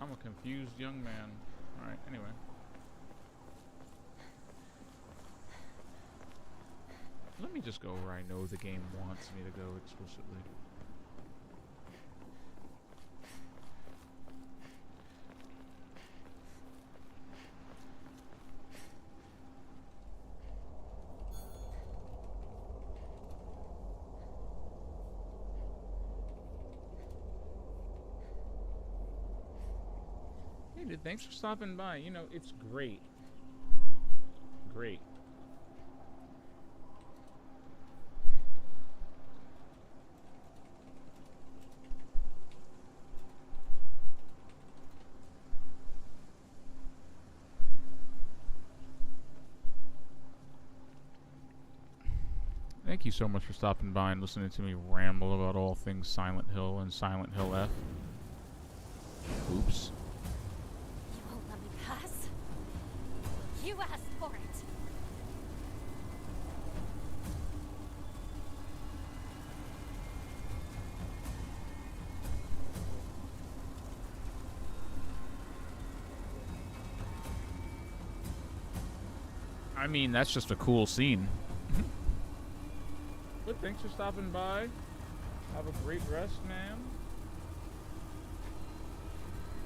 I'm a confused young man. All right. Anyway. Let me just go where I know the game wants me to go explicitly. Hey, dude, thanks for stopping by. You know, it's great. Great. Thank you so much for stopping by and listening to me ramble about all things Silent Hill and Silent Hill F. Oops. You won't let me pass? You asked for it. I mean, that's just a cool scene. But thanks for stopping by. Have a great rest, ma'am.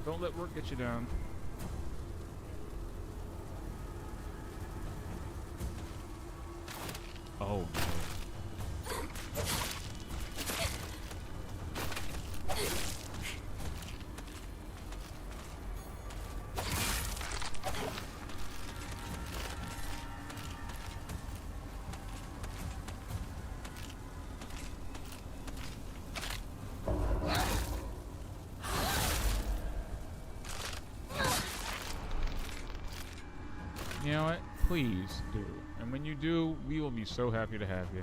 Don't let work get you down. Oh. You know what? Please do. And when you do, we will be so happy to have you.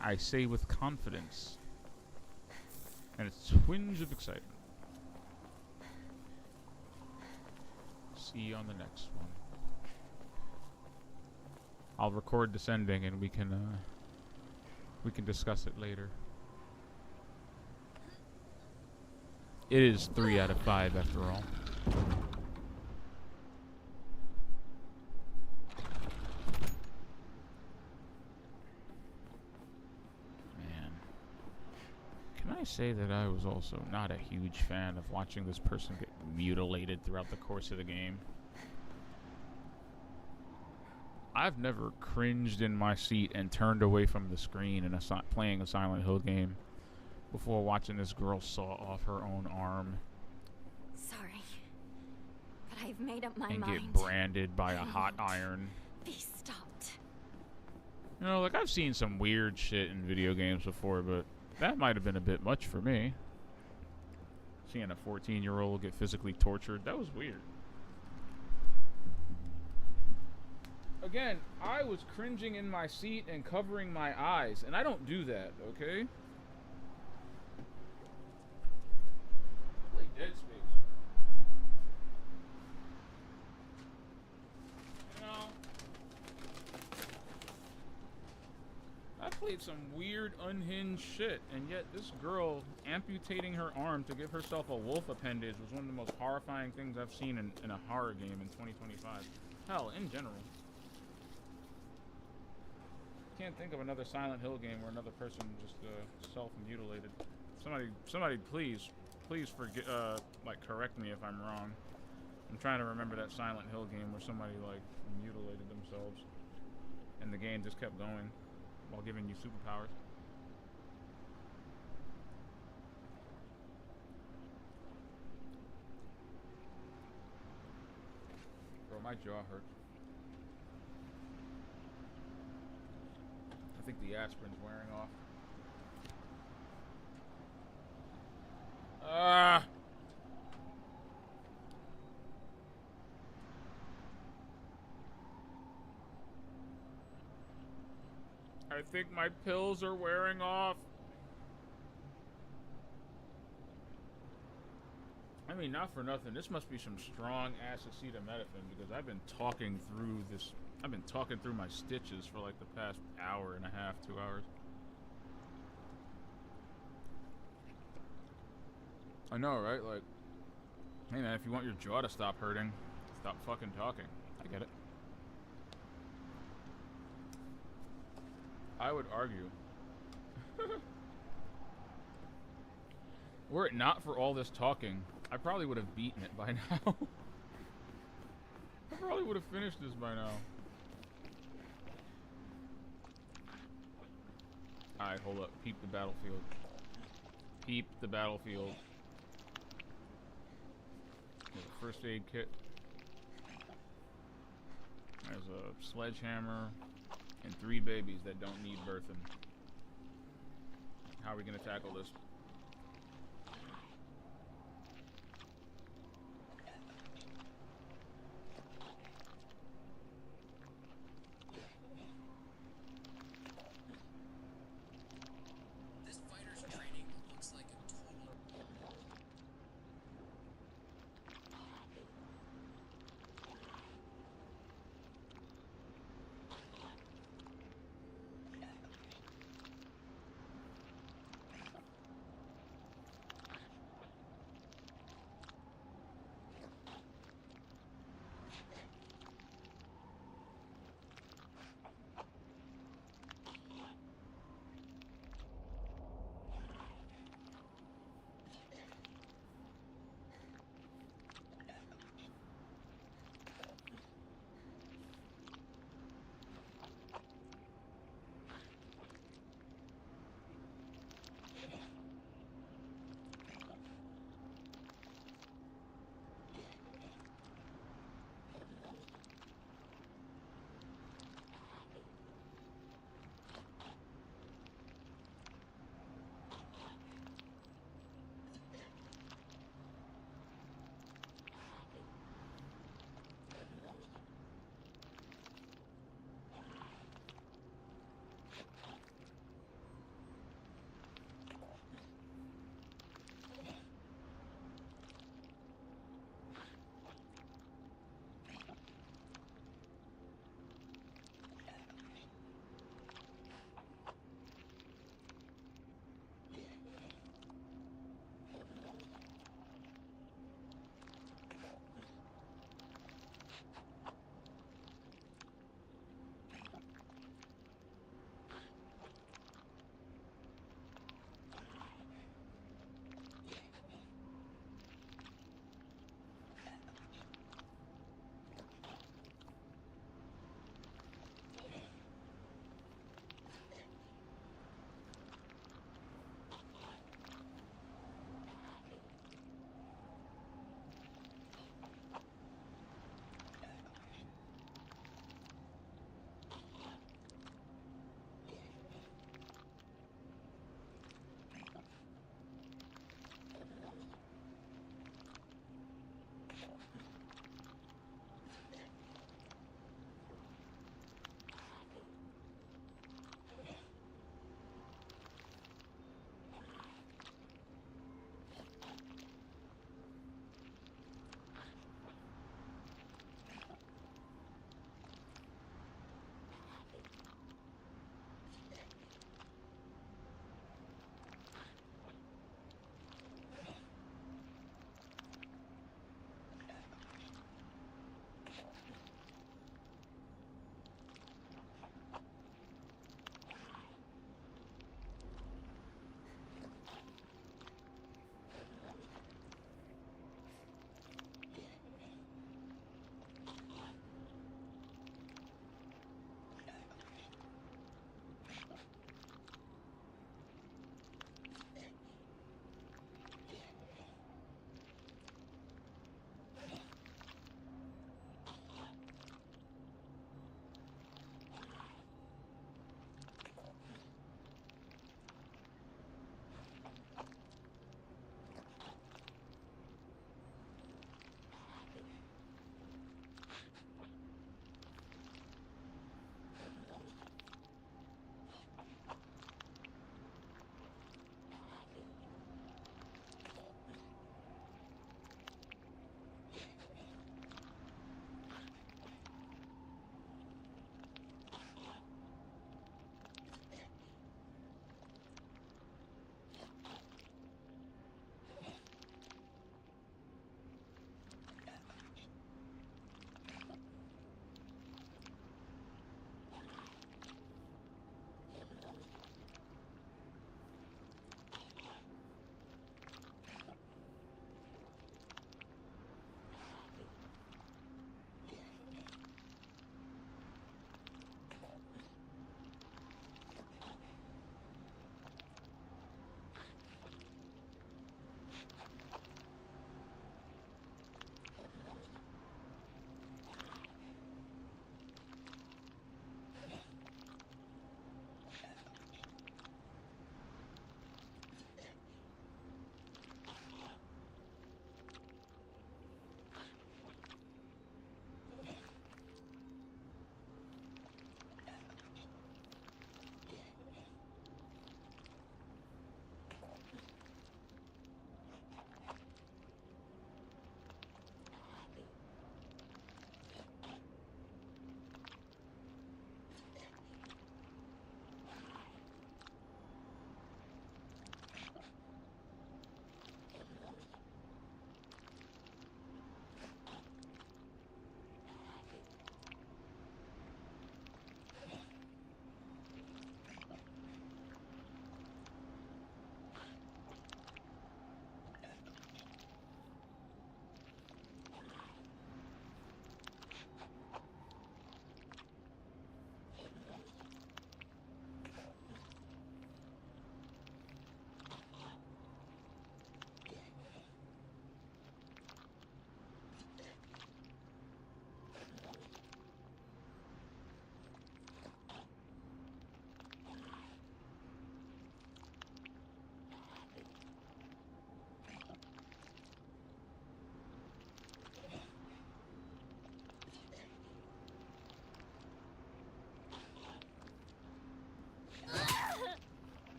I say with confidence and a twinge of excitement. See you on the next one. I'll record descending and we can discuss it later. It is 3 out of 5 after all. Man. Can I say that I was also not a huge fan of watching this person get mutilated throughout the course of the game? I've never cringed in my seat and turned away from the screen in playing a Silent Hill game before watching this girl saw off her own arm. Sorry, but I've made up my and mind. get branded by a hot iron. Be stopped. You know, like I've seen some weird shit in video games before, but that might have been a bit much for me. Seeing a 14-year-old get physically tortured, that was weird. Again, I was cringing in my seat and covering my eyes, and I don't do that, okay? Play Dead Space. You know, I played some weird unhinged shit, and yet this girl amputating her arm to give herself a wolf appendage was one of the most horrifying things I've seen in a horror game in 2025. Hell, in general. Can't think of another Silent Hill game where another person just self-mutilated. Somebody, please forget, like, correct me if I'm wrong. I'm trying to remember that Silent Hill game where somebody like mutilated themselves, and the game just kept going while giving you superpowers. Bro, my jaw hurts. I think the aspirin's wearing off. Ah! I think my pills are wearing off. I mean, not for nothing. This must be some strong acetaminophen because I've been talking through this. I've been talking through my stitches for like the past hour and a half, 2 hours. I know, right? Like, hey man, if you want your jaw to stop hurting, stop fucking talking. I get it. I would argue, were it not for all this talking, I probably would have beaten it by now. I probably would have finished this by now. Alright, hold up. Peep the battlefield. Peep the battlefield. There's a first aid kit. There's a sledgehammer. And 3 babies that don't need birthing. How are we gonna tackle this? This fighter's training looks like a total...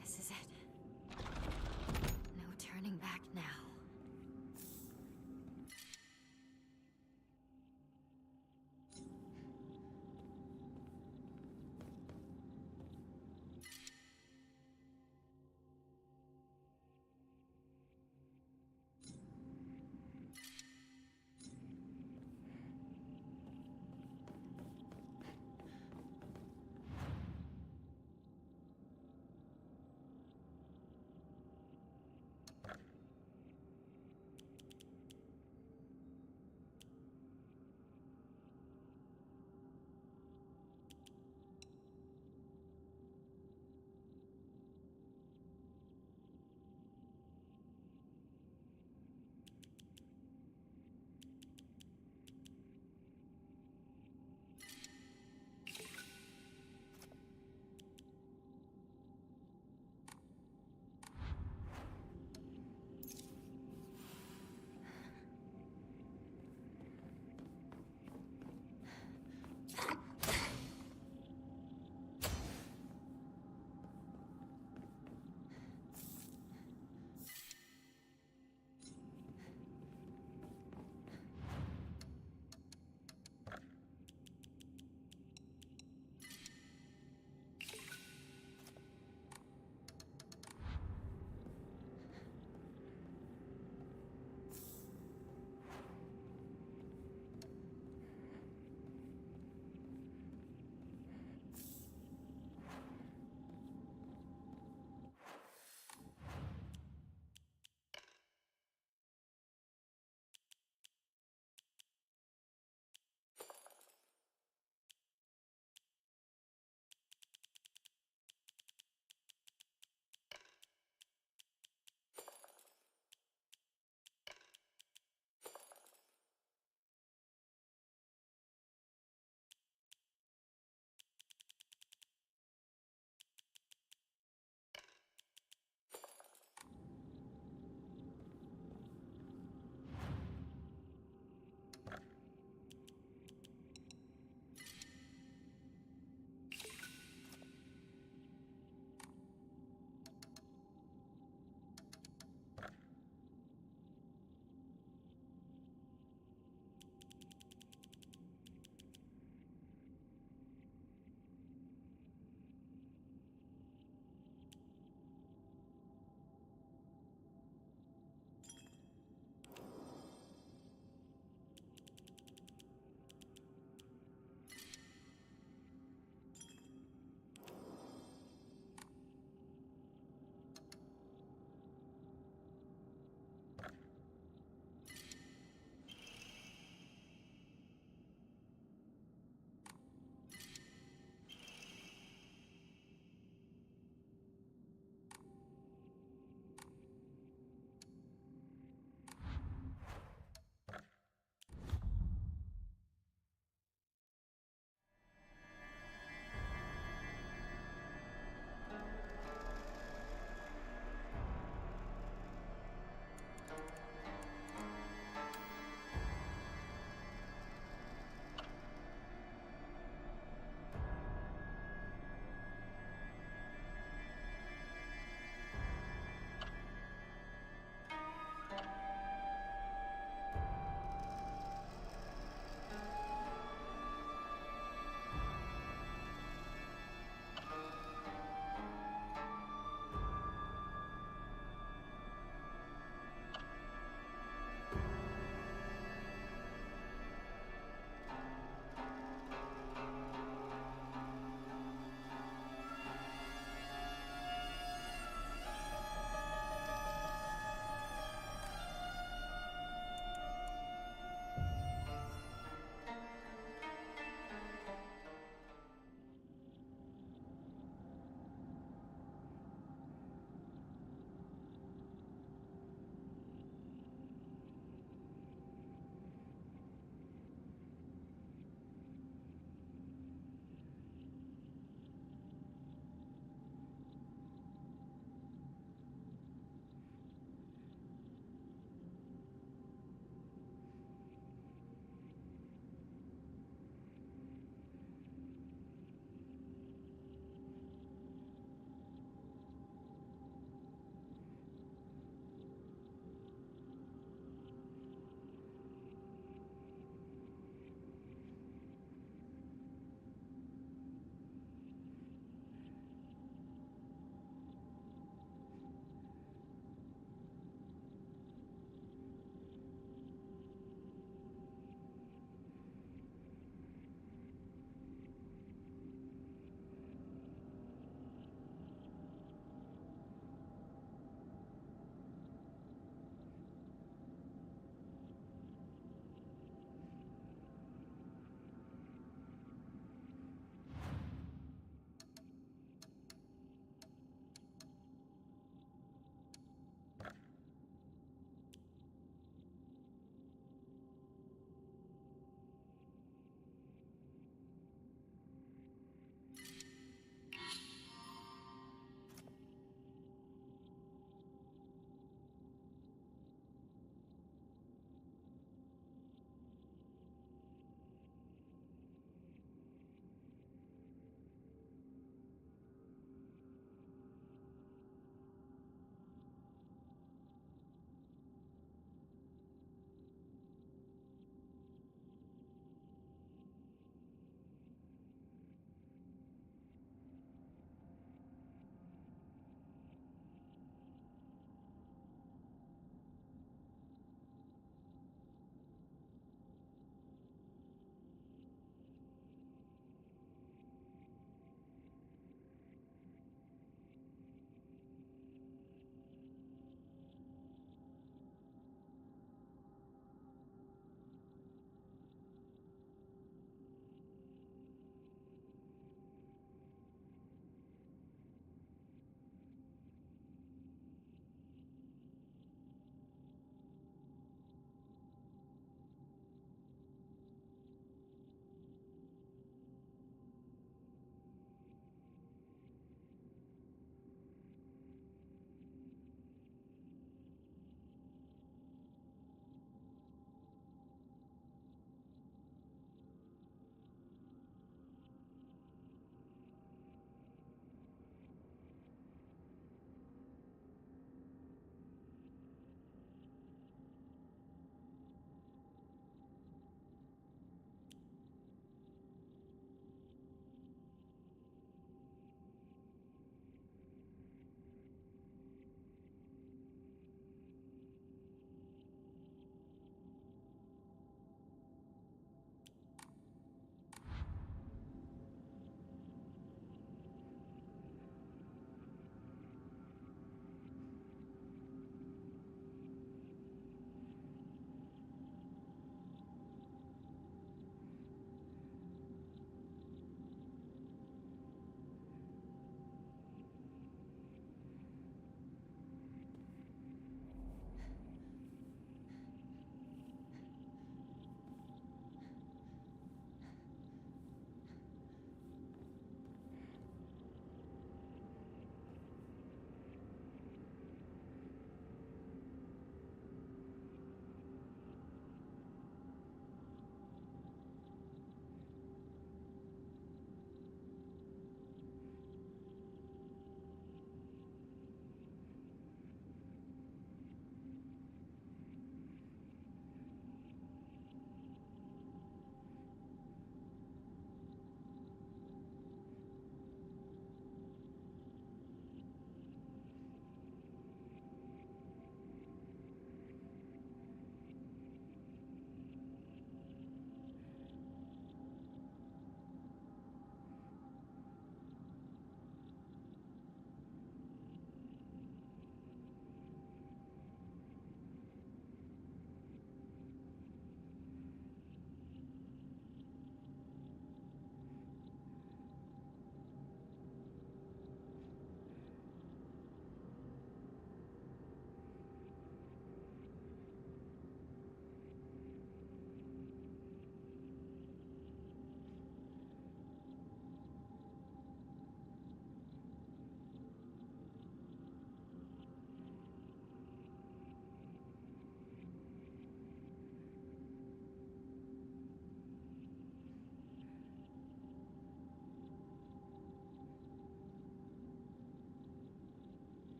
This is it. No turning back now.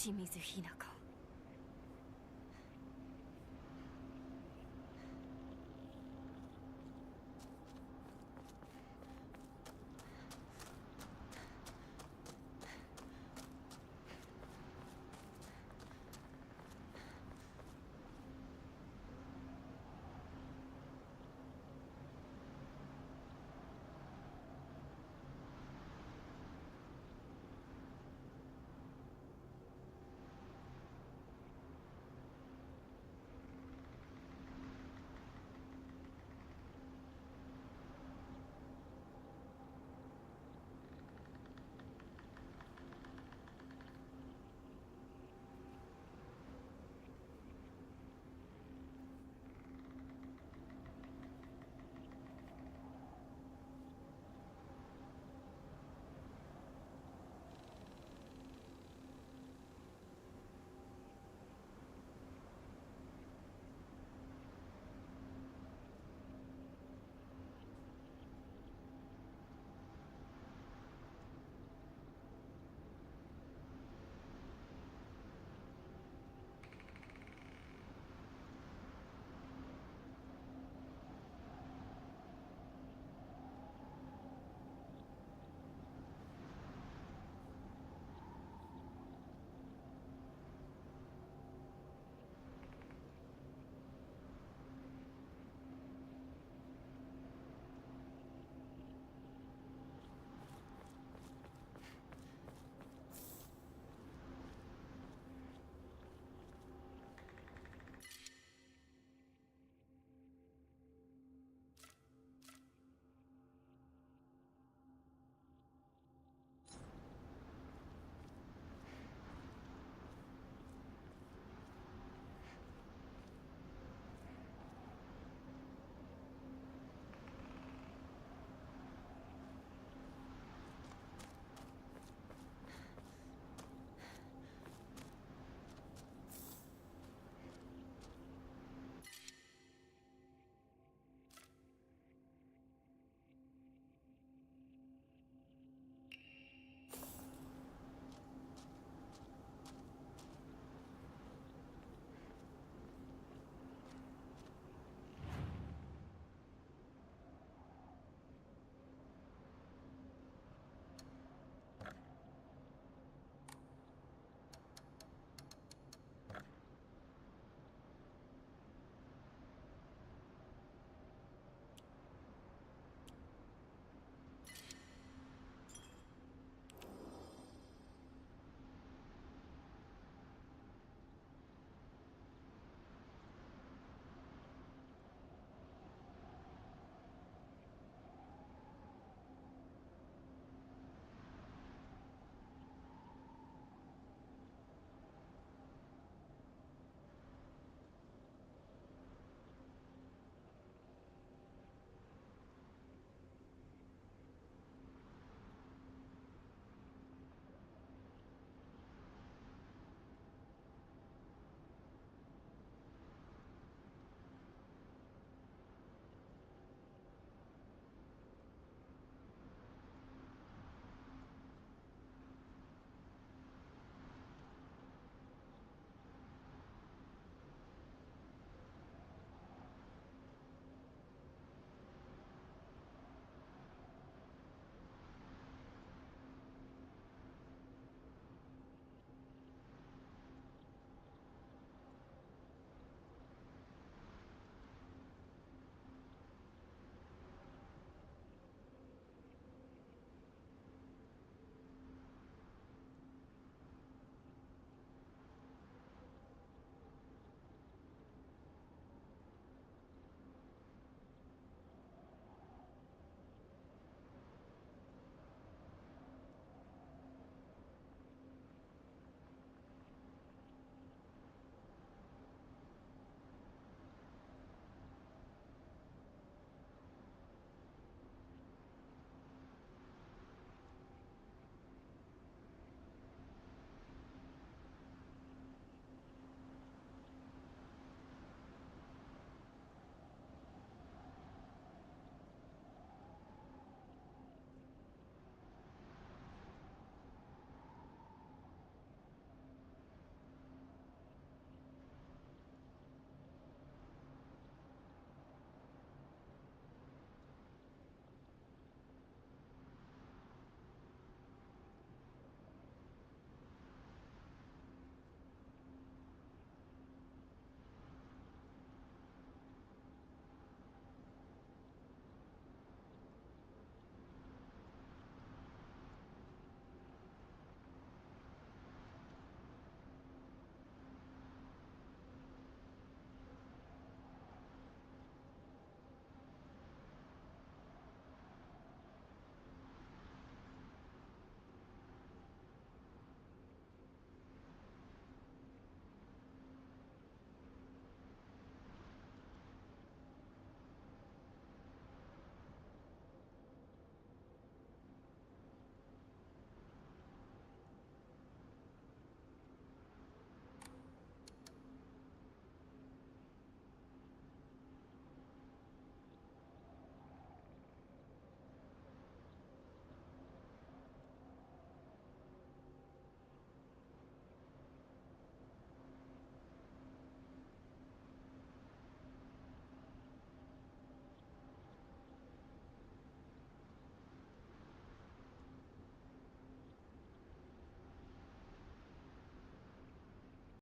Shimizu Hinako.